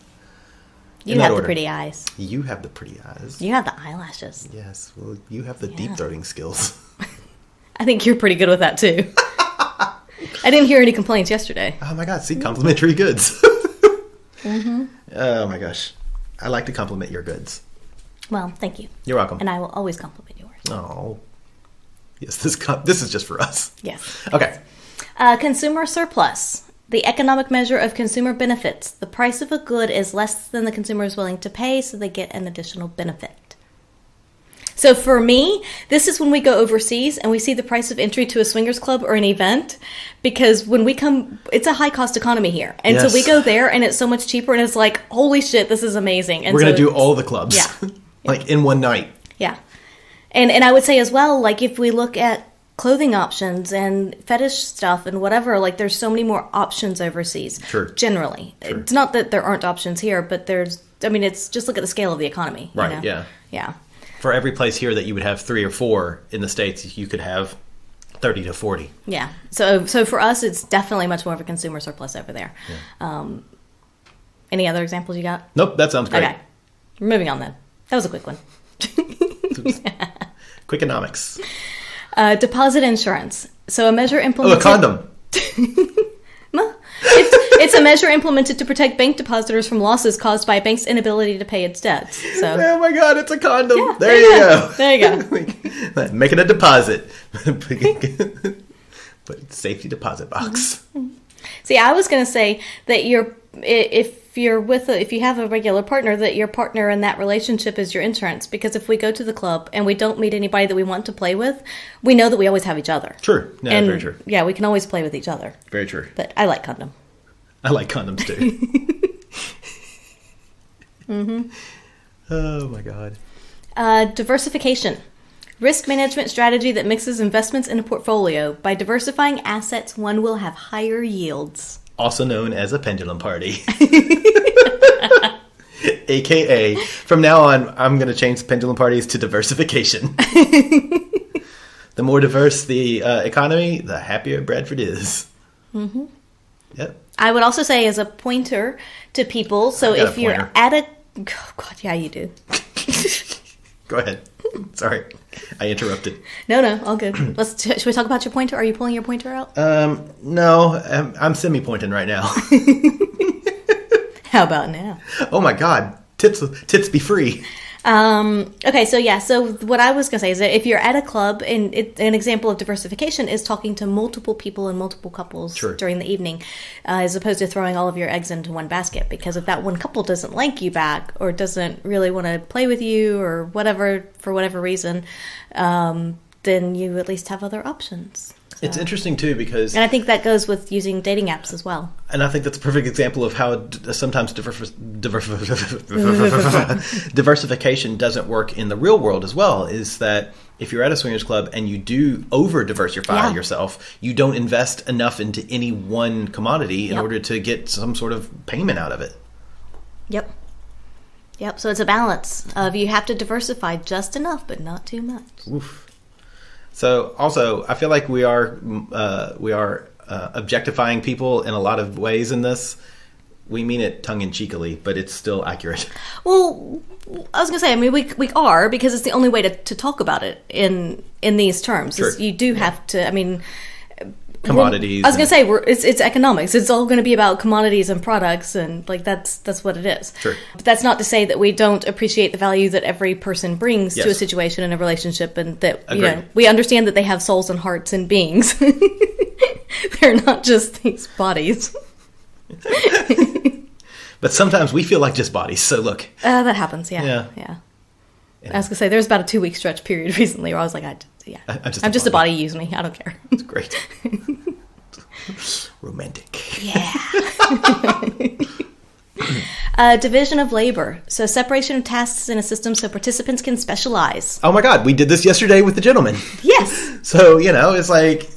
B: You have the pretty eyes.
C: You have the pretty eyes.
B: You have the eyelashes.
C: Yes. Well, you have the deep throating skills.
B: I think you're pretty good with that, too. I didn't hear any complaints yesterday.
C: Oh, my God. See, complimentary goods. Mm-hmm. Oh, my gosh. I like to compliment your goods.
B: Well, thank you.
C: You're welcome.
B: And I will always compliment yours.
C: Oh. Yes, this is just for us.
B: Yes.
C: Okay.
B: Consumer surplus. The economic measure of consumer benefits. The price of a good is less than the consumer is willing to pay, so they get an additional benefit. So for me, this is when we go overseas and we see the price of entry to a swingers club or an event, because when we come, it's a high cost economy here. And
C: yes.
B: So we go there and it's so much cheaper and it's like, holy shit, this is amazing. And
C: we're going to do all the clubs.
B: Yeah.
C: Like in one night.
B: Yeah. And I would say as well, like if we look at clothing options and fetish stuff and whatever, like there's so many more options overseas.
C: Sure.
B: Generally. Sure. It's not that there aren't options here, but it's just look at the scale of the economy.
C: Right,
B: you know?
C: yeah.
B: Yeah.
C: For every place here that you would have 3 or 4 in the States, you could have 30 to 40.
B: Yeah. So for us, it's definitely much more of a consumer surplus over there. Yeah. Any other examples you got?
C: Nope, that sounds great.
B: Okay. We're moving on then. That was a quick one.
C: Quickonomics.
B: Deposit insurance. So a measure implemented...
C: Oh, a condom.
B: It's a measure implemented to protect bank depositors from losses caused by a bank's inability to pay its debts. So,
C: oh my God, it's a condom.
B: Yeah,
C: there you go.
B: There you
C: go. Making a deposit. But safety deposit box.
B: See, I was going to say that if you have a regular partner, that your partner in that relationship is your insurance. Because if we go to the club and we don't meet anybody that we want to play with, we know that we always have each other.
C: True. Yeah,
B: and,
C: very true.
B: Yeah, we can always play with each other.
C: Very true.
B: But I like condom.
C: I like condoms too. Oh my God.
B: Diversification. Risk management strategy that mixes investments in a portfolio. By diversifying assets, one will have higher yields.
C: Also known as a pendulum party. AKA, from now on, I'm going to change pendulum parties to diversification. The more diverse the economy, the happier Bradford is. Mm-hmm. Yep.
B: I would also say as a pointer to people, so if you're at a... Oh, God, yeah, you do.
C: Go ahead. Sorry, I interrupted.
B: No, all good. Should we talk about your pointer? Are you pulling your pointer out?
C: No, I'm semi-pointing right now.
B: How about now?
C: Oh my God, tits be free.
B: Okay, so what I was going to say is that if you're at a club, and an example of diversification is talking to multiple people and multiple couples during the evening, as opposed to throwing all of your eggs into one basket. Because if that one couple doesn't like you back or doesn't really want to play with you or whatever, for whatever reason, then you at least have other options. So.
C: It's interesting, too, because...
B: And I think that goes with using dating apps as well.
C: And I think that's a perfect example of how sometimes diversification doesn't work in the real world as well, is that if you're at a swingers club and you do over-diversify yourself, you don't invest enough into any one commodity in order to get some sort of payment out of it.
B: Yep. So it's a balance of you have to diversify just enough, but not too much.
C: Oof. So also, I feel like we are objectifying people in a lot of ways in this. We mean it tongue-in-cheekily, but it's still accurate.
B: Well, I was going to say, I mean, we are, because it's the only way to talk about it in these terms.
C: Sure.
B: You do have to, I mean...
C: Commodities.
B: I was going to say, it's economics. It's all going to be about commodities and products, and like that's what it is.
C: Sure.
B: But that's not to say that we don't appreciate the value that every person brings to a situation and a relationship, and that we understand that they have souls and hearts and beings. They're not just these bodies.
C: But sometimes we feel like just bodies. So look,
B: that happens. Yeah. I was going to say, there's about a 2-week stretch period recently where I was like, I'm just a body. Use me. I don't care.
C: It's great. Romantic.
B: Yeah. Division of labor. So separation of tasks in a system so participants can specialize.
C: Oh my God, we did this yesterday with the gentleman.
B: Yes.
C: So, it's like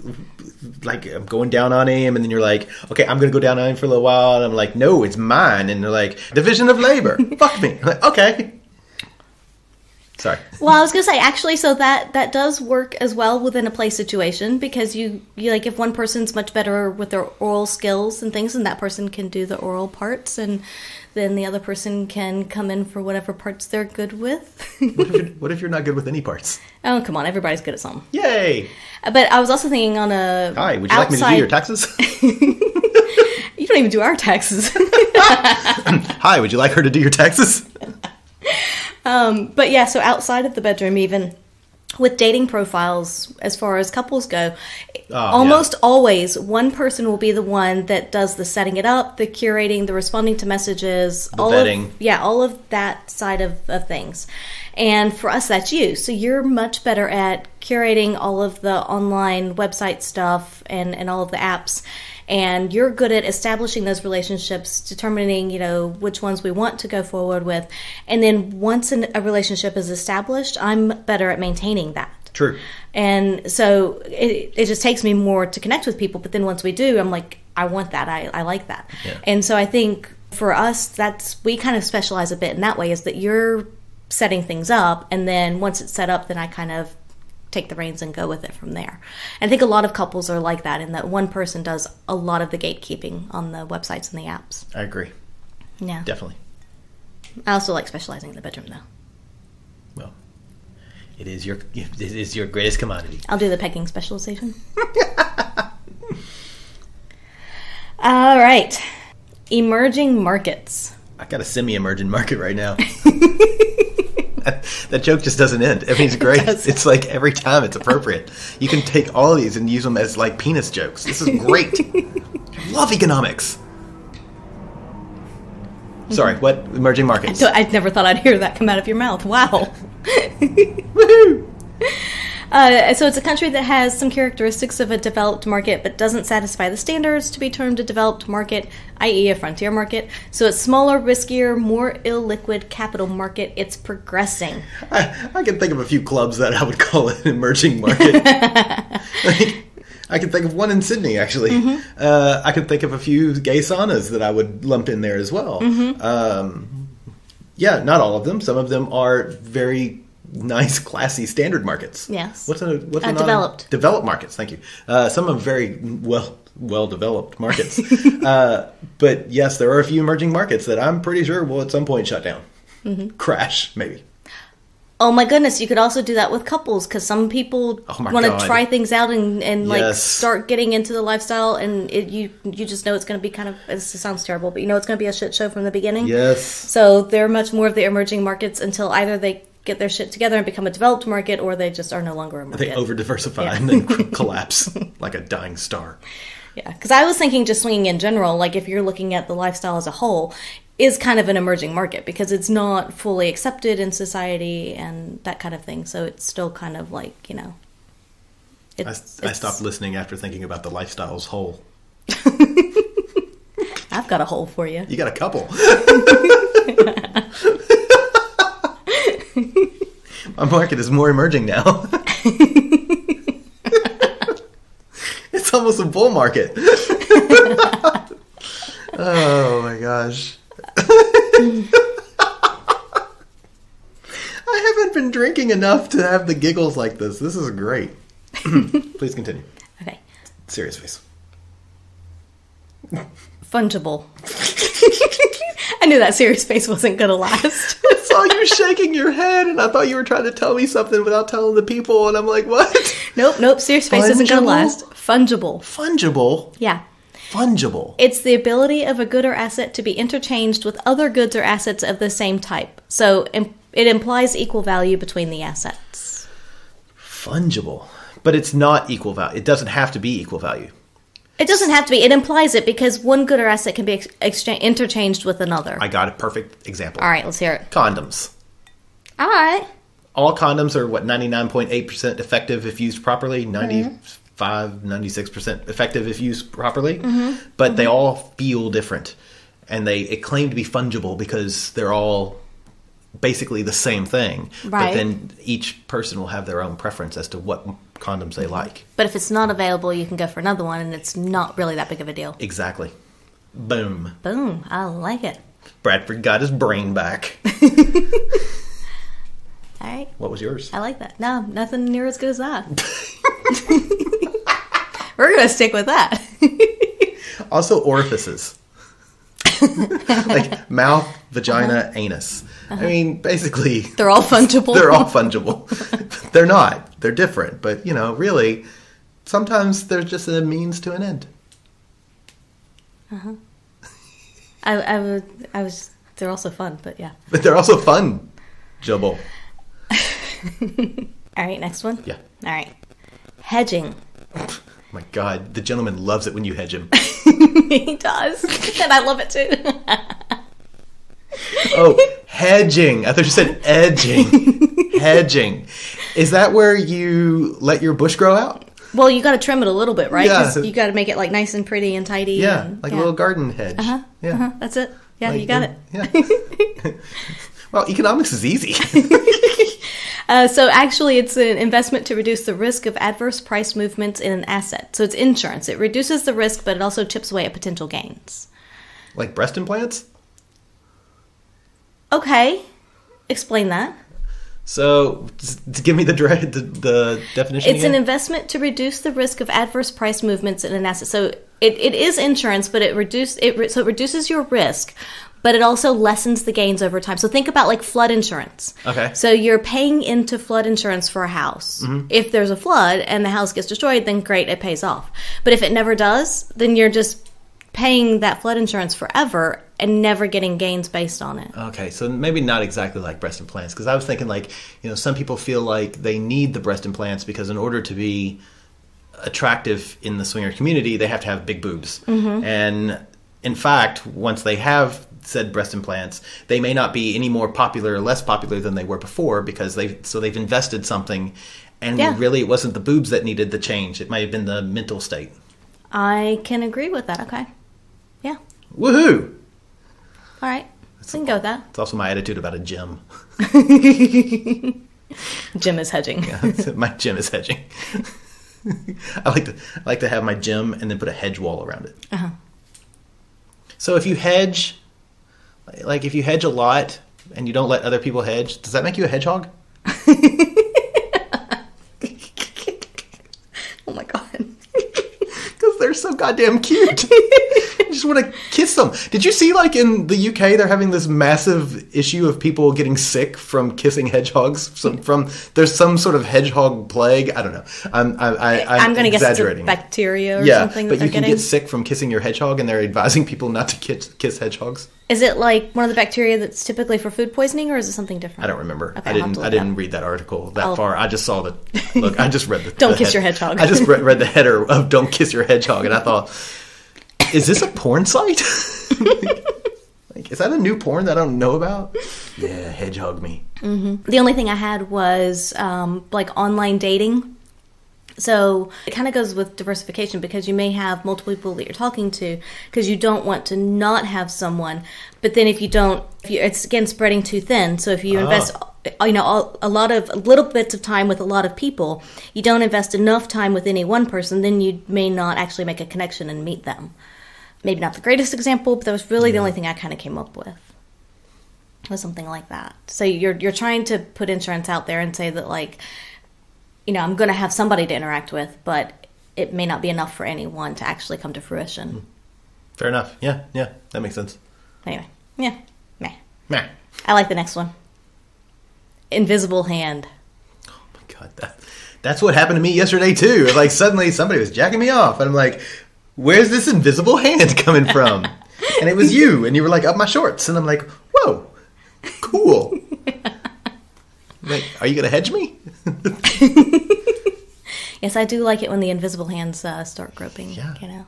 C: I'm going down on him, and then you're like, okay, I'm going to go down on him for a little while, and I'm like, no, it's mine. And they're like, division of labor. Fuck me. I'm like, okay. Sorry.
B: Well, I was going to say, actually, so that does work as well within a play situation, because you like, if one person's much better with their oral skills and things, and that person can do the oral parts, and then the other person can come in for whatever parts they're good with.
C: What if you're not good with any parts?
B: Oh, come on. Everybody's good at something.
C: Yay.
B: But I was also thinking on a
C: Hi, would you like me to do your taxes?
B: You don't even do our taxes.
C: Hi, would you like her to do your taxes?
B: But yeah, so outside of the bedroom, even with dating profiles, as far as couples go, almost always one person will be the one that does the setting it up, the curating, the responding to messages,
C: the vetting.
B: All of that side of things. And for us, that's you. So you're much better at curating all of the online website stuff and all of the apps. And you're good at establishing those relationships, determining, which ones we want to go forward with. And then once a relationship is established, I'm better at maintaining that.
C: True.
B: And so it just takes me more to connect with people. But then once we do, I'm like, I want that. I like that. Yeah. And so I think for us, we kind of specialize a bit in that way, is that you're setting things up. And then once it's set up, then I kind of take the reins and go with it from there. And I think a lot of couples are like that, in that one person does a lot of the gatekeeping on the websites and the apps.
C: I agree.
B: Yeah.
C: Definitely.
B: I also like specializing in the bedroom, though.
C: Well, it is your greatest commodity.
B: I'll do the pegging specialization. All right. Emerging markets.
C: I got a semi-emergent market right now. That joke just doesn't end. I mean, it's great. It's like every time it's appropriate. You can take all of these and use them as like penis jokes. This is great. I love economics. Sorry, what? Emerging markets.
B: I never thought I'd hear that come out of your mouth. Wow.
C: Woohoo!
B: So it's a country that has some characteristics of a developed market but doesn't satisfy the standards to be termed a developed market, i.e. a frontier market. So it's smaller, riskier, more illiquid capital market. It's progressing.
C: I can think of a few clubs that I would call an emerging market. I can think of one in Sydney, actually. I can think of a few gay saunas that I would lump in there as well. Yeah, not all of them. Some of them are very nice, classy, standard markets.
B: Yes.
C: What's a
B: developed.
C: Developed markets, thank you. Some of them very well-developed markets. But yes, there are a few emerging markets that I'm pretty sure will at some point shut down. Crash, maybe.
B: Oh my goodness, you could also do that with couples, because some people want to try things out and like start getting into the lifestyle, and you just know it's going to be kind of, it sounds terrible, but you know it's going to be a shit show from the beginning.
C: Yes.
B: So they're much more of the emerging markets until either they get their shit together and become a developed market, or they just are no longer a market.
C: They over-diversify and then collapse like a dying star.
B: Yeah, because I was thinking just swinging in general, like if you're looking at the lifestyle as a whole, is kind of an emerging market because it's not fully accepted in society and that kind of thing. So it's still kind of like, you know.
C: I stopped listening after thinking about the lifestyle's whole.
B: I've got a hole for you.
C: You got a couple. My market is more emerging now. It's almost a bull market. Oh my gosh. I haven't been drinking enough to have the giggles like this. This is great. Please continue.
B: Okay.
C: Serious face.
B: Fungible. I knew that serious face wasn't going to last.
C: I saw you shaking your head, and I thought you were trying to tell me something without telling the people, and I'm like, what?
B: Nope. Serious face isn't going to last. Fungible.
C: Fungible?
B: Yeah.
C: Fungible.
B: It's the ability of a good or asset to be interchanged with other goods or assets of the same type. So it implies equal value between the assets.
C: Fungible. But it's not equal value. It doesn't have to be equal value.
B: It doesn't have to be. It implies it because one good or asset can be interchanged with another.
C: I got a perfect example.
B: All right, let's hear it.
C: Condoms.
B: All right.
C: All condoms are, 99.8% effective if used properly, 96% effective if used properly, but they all feel different. And it claim to be fungible because they're all basically the same thing.
B: Right.
C: But then each person will have their own preference as to what condoms they like.
B: But if it's not available, you can go for another one, and it's not really that big of a deal.
C: Exactly. Boom.
B: Boom. I like it. Bradford
C: got his brain back.
B: All right.
C: What was yours?
B: I like that. No, nothing near as good as that. We're going to stick with that.
C: Also, orifices. Like mouth, vagina, anus. I mean, basically...
B: They're all fungible.
C: They're all fungible. They're not. They're different. But, really, sometimes there's just a means to an end.
B: I was... They're also fun, but yeah.
C: But they're also fun, Jubble.
B: All right, next one?
C: Yeah.
B: All right. Hedging.
C: Oh my God, the gentleman loves it when you hedge him.
B: He does. And I love it too.
C: Oh, hedging. I thought you said edging. Hedging. Is that where you let your bush grow out?
B: Well, you got to trim it a little bit, right?
C: Yeah.
B: 'Cause you got to make it like nice and pretty and tidy.
C: Yeah,
B: and,
C: a little garden hedge. Yeah.
B: That's it. Yeah, you got it.
C: Yeah. Well, economics is easy.
B: So actually, it's an investment to reduce the risk of adverse price movements in an asset. So it's insurance. It reduces the risk, but it also chips away at potential gains.
C: Like breast implants?
B: Okay. Explain that.
C: So, give me the definition
B: It's
C: again?
B: an investment to reduce the risk of adverse price movements in an asset. So it is insurance, but it reduces your risk, but it also lessens the gains over time. So think about like flood insurance.
C: Okay.
B: So you're paying into flood insurance for a house. Mm-hmm. If there's a flood and the house gets destroyed, then great, it pays off. But if it never does, then you're just paying that flood insurance forever and never getting gains based on it.
C: Okay, so maybe not exactly like breast implants, because I was thinking like, some people feel like they need the breast implants because in order to be attractive in the swinger community, they have to have big boobs. And in fact, once they have said breast implants, they may not be any more popular or less popular than they were before because they've invested something, and really it wasn't the boobs that needed the change. It might have been the mental state.
B: I can agree with that. Okay. Yeah.
C: Woohoo!
B: All right. We can go with that.
C: It's also my attitude about a gym.
B: Gym is hedging.
C: Yeah, my gym is hedging. I like to have my gym and then put a hedge wall around it.
B: Uh-huh.
C: So if you hedge, like if you hedge a lot and you don't let other people hedge, does that make you a hedgehog?
B: Oh my god.
C: Because they're so goddamn cute. You just want to kiss them. Did you see, like, in the UK, they're having this massive issue of people getting sick from kissing hedgehogs? There's some sort of hedgehog plague. I don't know. I'm
B: going to guess it's a bacteria or something that they're getting.
C: But you can get sick from kissing your hedgehog, and they're advising people not to kiss hedgehogs.
B: Is it like one of the bacteria that's typically for food poisoning, or is it something different?
C: I don't remember.
B: Okay,
C: I didn't read that article that far. I just saw look, I just read the
B: Don't kiss your hedgehog.
C: I just read the header of Don't Kiss Your Hedgehog, and I thought, is this a porn site? Like, is that a new porn that I don't know about? Yeah, hedgehog me.
B: Mm-hmm. The only thing I had was like online dating. So it kind of goes with diversification because you may have multiple people that you're talking to because you don't want to not have someone. But then it's again spreading too thin. So if you invest, a little bits of time with a lot of people, you don't invest enough time with any one person, then you may not actually make a connection and meet them. Maybe not the greatest example, but that was really the only thing I kind of came up with. Was something like that. So you're trying to put insurance out there and say that, like, I'm going to have somebody to interact with, but it may not be enough for anyone to actually come to fruition.
C: Fair enough. Yeah, that makes sense.
B: Anyway, yeah,
C: meh.
B: I like the next one. Invisible hand.
C: Oh my god, that's what happened to me yesterday too. Like suddenly somebody was jacking me off, and I'm like, "Where's this invisible hand coming from?" And it was you, and you were like up my shorts, and I'm like, "Whoa, cool." Like, are you going to hedge me?
B: Yes, I do like it when the invisible hands start groping.
C: Yeah.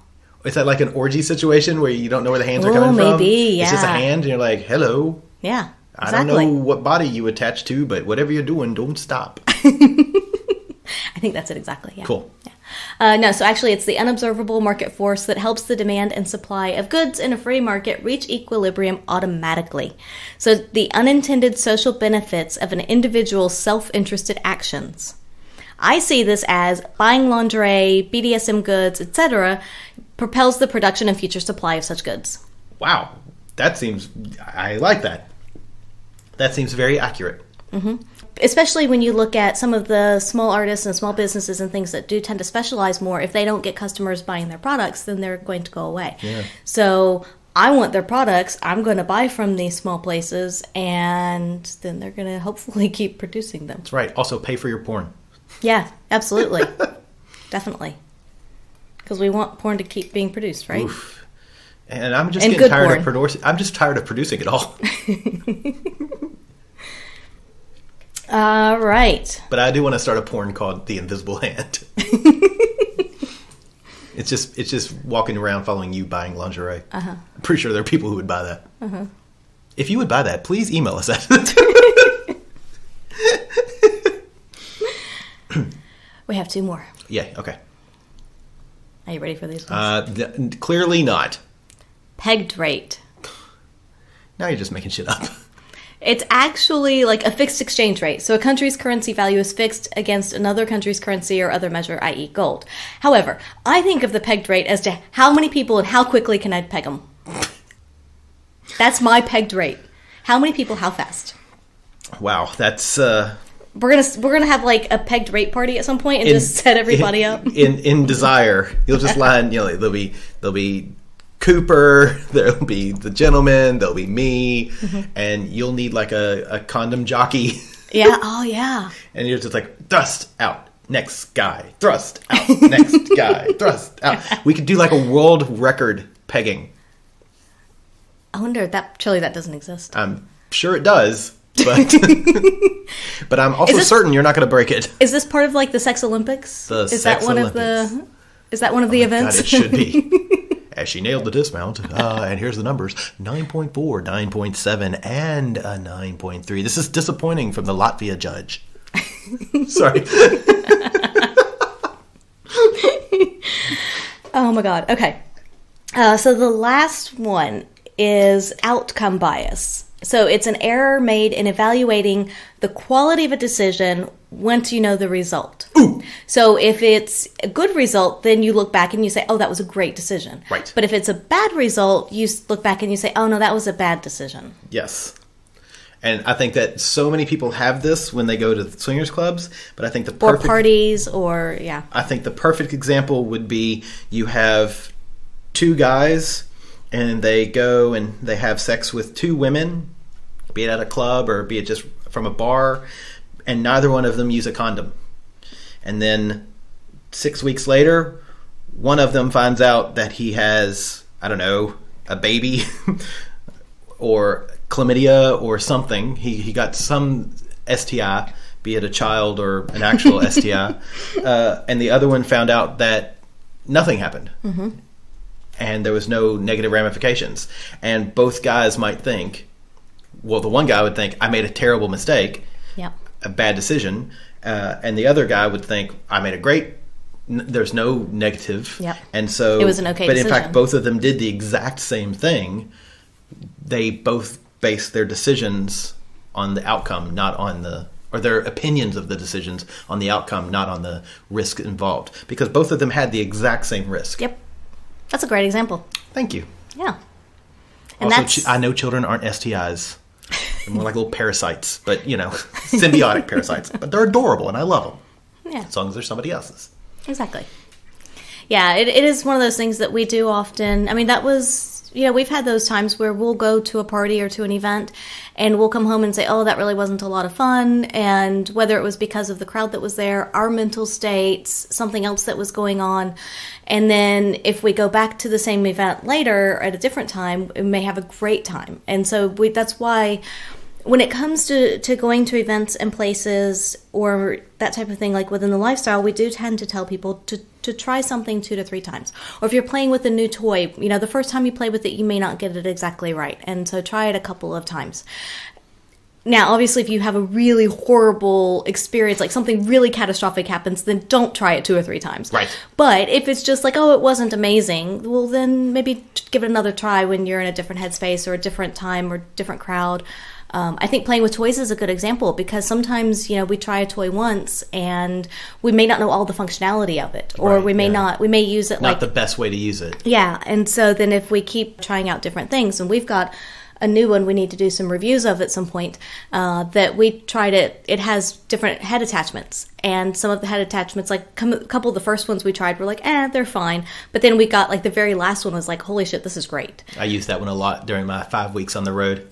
C: Is that like an orgy situation where you don't know where the hands are coming from?
B: Maybe, yeah.
C: It's just a hand, and you're like, hello.
B: Yeah, exactly.
C: I don't know what body you attach to, but whatever you're doing, don't stop.
B: I think that's it exactly, yeah.
C: Cool.
B: Yeah. No, so actually it's the unobservable market force that helps the demand and supply of goods in a free market reach equilibrium automatically. So the unintended social benefits of an individual's self-interested actions. I see this as buying lingerie, BDSM goods, etc. propels the production and future supply of such goods.
C: Wow. I like that. That seems very accurate.
B: Mm-hmm. Especially when you look at some of the small artists and small businesses and things that do tend to specialize more. If they don't get customers buying their products, then they're going to go away. Yeah. So I want their products. I'm going to buy from these small places, and then they're going to hopefully keep producing them.
C: That's right. Also pay for your porn.
B: Yeah, absolutely. Definitely. Because we want porn to keep being produced, right?
C: Oof. And I'm just getting tired of producing. I'm just tired of producing it all.
B: Right.
C: But I do want to start a porn called The Invisible Hand. It's just walking around following you buying lingerie. Uh-huh. I'm pretty sure there are people who would buy that. Uh-huh. If you would buy that, please email us at
B: We have 2 more.
C: Yeah, okay.
B: Are you ready for these ones?
C: Clearly not.
B: Pegged rate.
C: Now you're just making shit up.
B: It's actually like a fixed exchange rate. So a country's currency value is fixed against another country's currency or other measure, i.e. gold. However, I think of the pegged rate as to how many people and how quickly can I peg them. That's my pegged rate. How many people, how fast?
C: Wow, that's...
B: We're gonna have like a pegged rate party at some point and just set everybody up.
C: In Desire, you'll just line. There'll be Cooper, there'll be the gentleman, there'll be me, and you'll need like a condom jockey.
B: Yeah. Oh yeah.
C: And you're just like thrust out, next guy, thrust out, next guy, thrust out. We could do like a world record pegging.
B: I wonder that doesn't exist.
C: I'm sure it does, but but I'm also certain you're not going to break it.
B: Is this part of like the Sex Olympics? Is that one of the events?
C: God, it should be. As she nailed the dismount, and here's the numbers: 9.4, 9.7, and a 9.3. This is disappointing from the Latvia judge. Sorry.
B: Oh my God. Okay. So the last one is outcome bias. So it's an error made in evaluating the quality of a decision once you know the result.
C: Ooh.
B: So if it's a good result, then you look back and you say, oh, that was a great decision.
C: Right.
B: But if it's a bad result, you look back and you say, oh, no, that was a bad decision.
C: Yes. And I think that so many people have this when they go to swingers clubs, but I think
B: or parties or, yeah.
C: I think the perfect example would be you have two guys and they go and they have sex with two women, be it at a club or be it just from a bar, and neither one of them use a condom. And then 6 weeks later, one of them finds out that he has, I don't know, a baby or chlamydia or something. He got some STI, be it a child or an actual STI. And the other one found out that nothing happened. Mm-hmm. And there was no negative ramifications. And both guys might think, well, the one guy would think, I made a terrible mistake, a bad decision. And the other guy would think, I made a great, there's no negative.
B: Yep.
C: And so,
B: it was an okay decision.
C: In fact, both of them did the exact same thing. They both based their decisions on the outcome, not on or their opinions of the decisions on the outcome, not on the risk involved. Because both of them had the exact same risk.
B: Yep. That's a great example.
C: Thank you.
B: Yeah. And
C: also, I know children aren't STIs. They're more like little parasites, but, symbiotic parasites. But they're adorable, and I love them.
B: Yeah.
C: As long as they're somebody else's.
B: Exactly. Yeah, it is one of those things that we do often. I mean, that was... we've had those times where we'll go to a party or to an event and we'll come home and say, oh, that really wasn't a lot of fun. And whether it was because of the crowd that was there, our mental states, something else that was going on. And then if we go back to the same event later at a different time, we may have a great time. And so that's why when it comes to going to events and places or that type of thing, like within the lifestyle, we do tend to tell people to try something 2 to 3 times. Or if you're playing with a new toy, the first time you play with it, you may not get it exactly right. And so try it a couple of times. Now, obviously, if you have a really horrible experience, like something really catastrophic happens, then don't try it 2 or 3 times.
C: Right.
B: But if it's just like, oh, it wasn't amazing, well, then maybe give it another try when you're in a different headspace or a different time or different crowd. I think playing with toys is a good example because sometimes, we try a toy once and we may not know all the functionality of it, or we may use it
C: not the best way to use it.
B: Yeah. And so then if we keep trying out different things, and we've got a new one we need to do some reviews of at some point, that we tried it has different head attachments, and some of the head attachments, like a couple of the first ones we tried were like, they're fine, but then we got like the very last one was like, holy shit, this is great.
C: I used that one a lot during my 5 weeks on the road.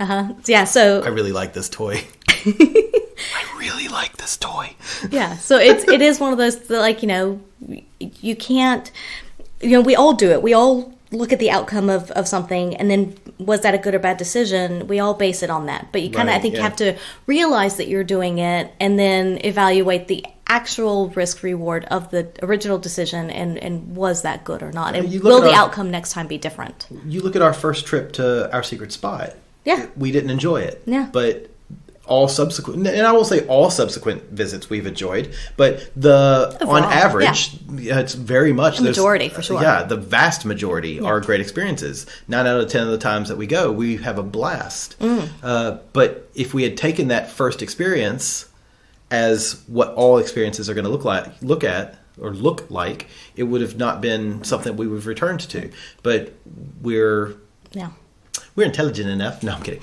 B: Yeah, so
C: I really like this toy. I really like this toy.
B: Yeah, so it is one of those that, like, you can't, we all do it. We all look at the outcome of something, and then was that a good or bad decision? We all base it on that. But you kind of, I think, have to realize that you're doing it and then evaluate the actual risk reward of the original decision and was that good or not? And will the outcome next time be different?
C: You look at our first trip to our secret spot.
B: Yeah.
C: We didn't enjoy it.
B: Yeah.
C: But all subsequent, and I won't say all subsequent visits we've enjoyed, but on average, it's very much
B: the majority for sure.
C: Yeah, the vast majority are great experiences. 9 out of 10 of the times that we go, we have a blast. But if we had taken that first experience as what all experiences are going to look like, it would have not been something we would have returned to. But we're intelligent enough. No, I'm kidding.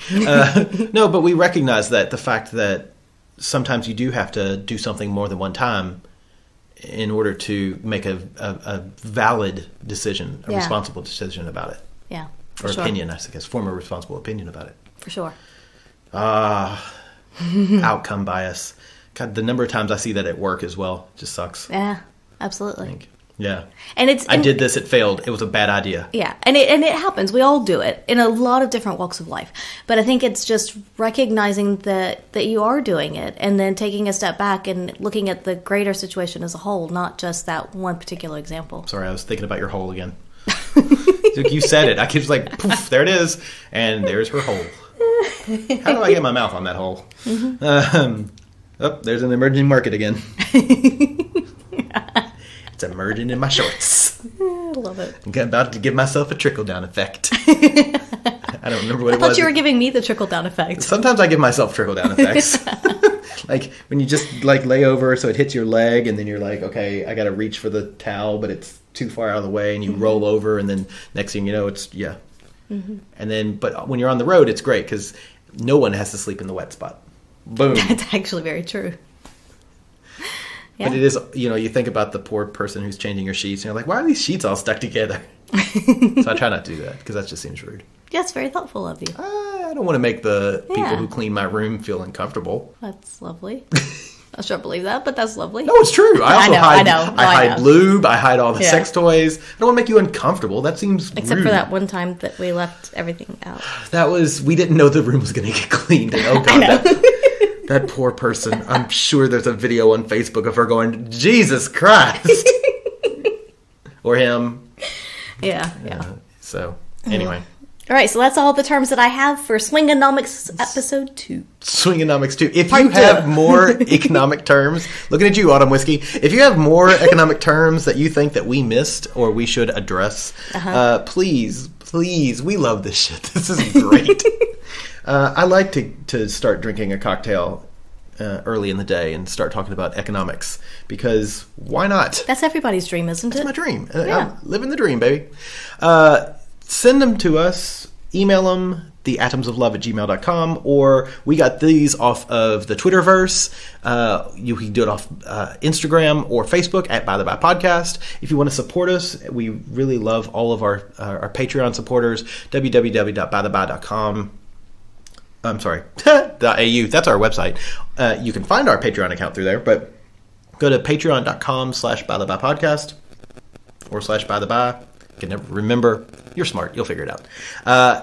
C: No, but we recognize that the fact that sometimes you do have to do something more than one time in order to make a valid decision, a responsible decision about it.
B: Yeah.
C: Or opinion, I guess. Form a responsible opinion about it.
B: For sure.
C: Outcome bias. God, the number of times I see that at work as well just sucks.
B: Yeah, absolutely.
C: Yeah.
B: And
C: I did this, it failed. It was a bad idea.
B: Yeah. And it happens. We all do it in a lot of different walks of life. But I think it's just recognizing that you are doing it and then taking a step back and looking at the greater situation as a whole, not just that one particular example.
C: Sorry, I was thinking about your hole again. You said it. I keep like, poof, there it is. And there's her hole. How do I get my mouth on that hole? There's an emerging market again. It's emerging in my shorts.
B: I love it.
C: I'm about to give myself a trickle-down effect. I don't remember what it was.
B: I thought you were giving me the trickle-down effect.
C: Sometimes I give myself trickle-down effects. Like when you just like lay over so it hits your leg and then you're like, okay, I got to reach for the towel, but it's too far out of the way, and you roll over, and then next thing you know, it's, yeah. Mm-hmm. And then, but when you're on the road, it's great because no one has to sleep in the wet spot. Boom.
B: That's actually very true.
C: Yeah. But it is, you think about the poor person who's changing your sheets, and you're like, why are these sheets all stuck together? So I try not to do that, because that just seems rude.
B: Yeah, it's very thoughtful of you.
C: I don't want to make the people who clean my room feel uncomfortable.
B: That's lovely. I don't believe that, but that's lovely.
C: No, it's true. I hide
B: know.
C: lube. I hide all the sex toys. I don't want to make you uncomfortable. That seems
B: Except
C: rude.
B: for that one time that we left everything out.
C: We didn't know the room was going to get cleaned. And oh, God, that poor person. I'm sure there's a video on Facebook of her going, Jesus Christ. Or him.
B: Yeah.
C: So, anyway.
B: All right, so that's all the terms that I have for Swingonomics episode 2.
C: Swingonomics 2. If you have more economic terms, looking at you, Autumn Whiskey, if you have more economic terms that you think that we missed or we should address, please, we love this shit. This is great. I like to start drinking a cocktail early in the day and start talking about economics, because why not?
B: That's everybody's dream, isn't it?
C: That's my dream.
B: Yeah.
C: I'm living the dream, baby. Send them to us. Email them, theatomsoflove@gmail.com, or we got these off of the Twitterverse. You can do it off Instagram or Facebook at By the By Podcast. If you want to support us, we really love all of our Patreon supporters. www.bytheby.com. I'm sorry, .au. That's our website. You can find our Patreon account through there, but go to patreon.com/bythebypodcast or /bytheby. You can never remember. You're smart. You'll figure it out.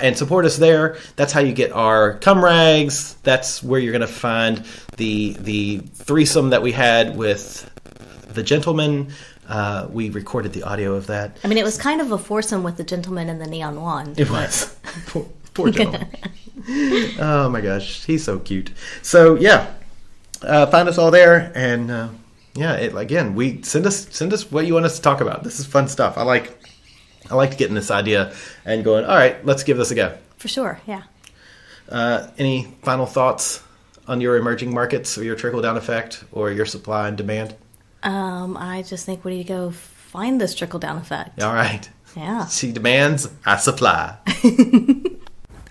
C: And support us there. That's how you get our cum rags. That's where you're going to find the threesome that we had with the gentleman. We recorded the audio of that.
B: I mean, it was kind of a foursome with the gentleman and the neon wand.
C: It was. Poor gentleman. Oh my gosh. He's so cute. So, yeah. Find us all there. And, again, send us what you want us to talk about. This is fun stuff. I like getting this idea and going, all right, let's give this a go.
B: For sure, yeah.
C: Any final thoughts on your emerging markets or your trickle-down effect or your supply and demand?
B: I just think we need to go find this trickle-down effect.
C: All right.
B: Yeah.
C: She demands, I supply.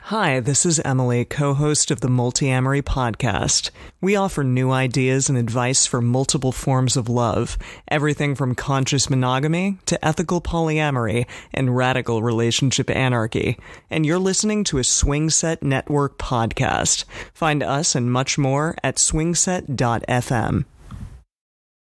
A: Hi, this is Emily, co-host of the Multi-Amory podcast. We offer new ideas and advice for multiple forms of love, everything from conscious monogamy to ethical polyamory and radical relationship anarchy. And you're listening to a Swing Set Network podcast. Find us and much more at swingset.fm.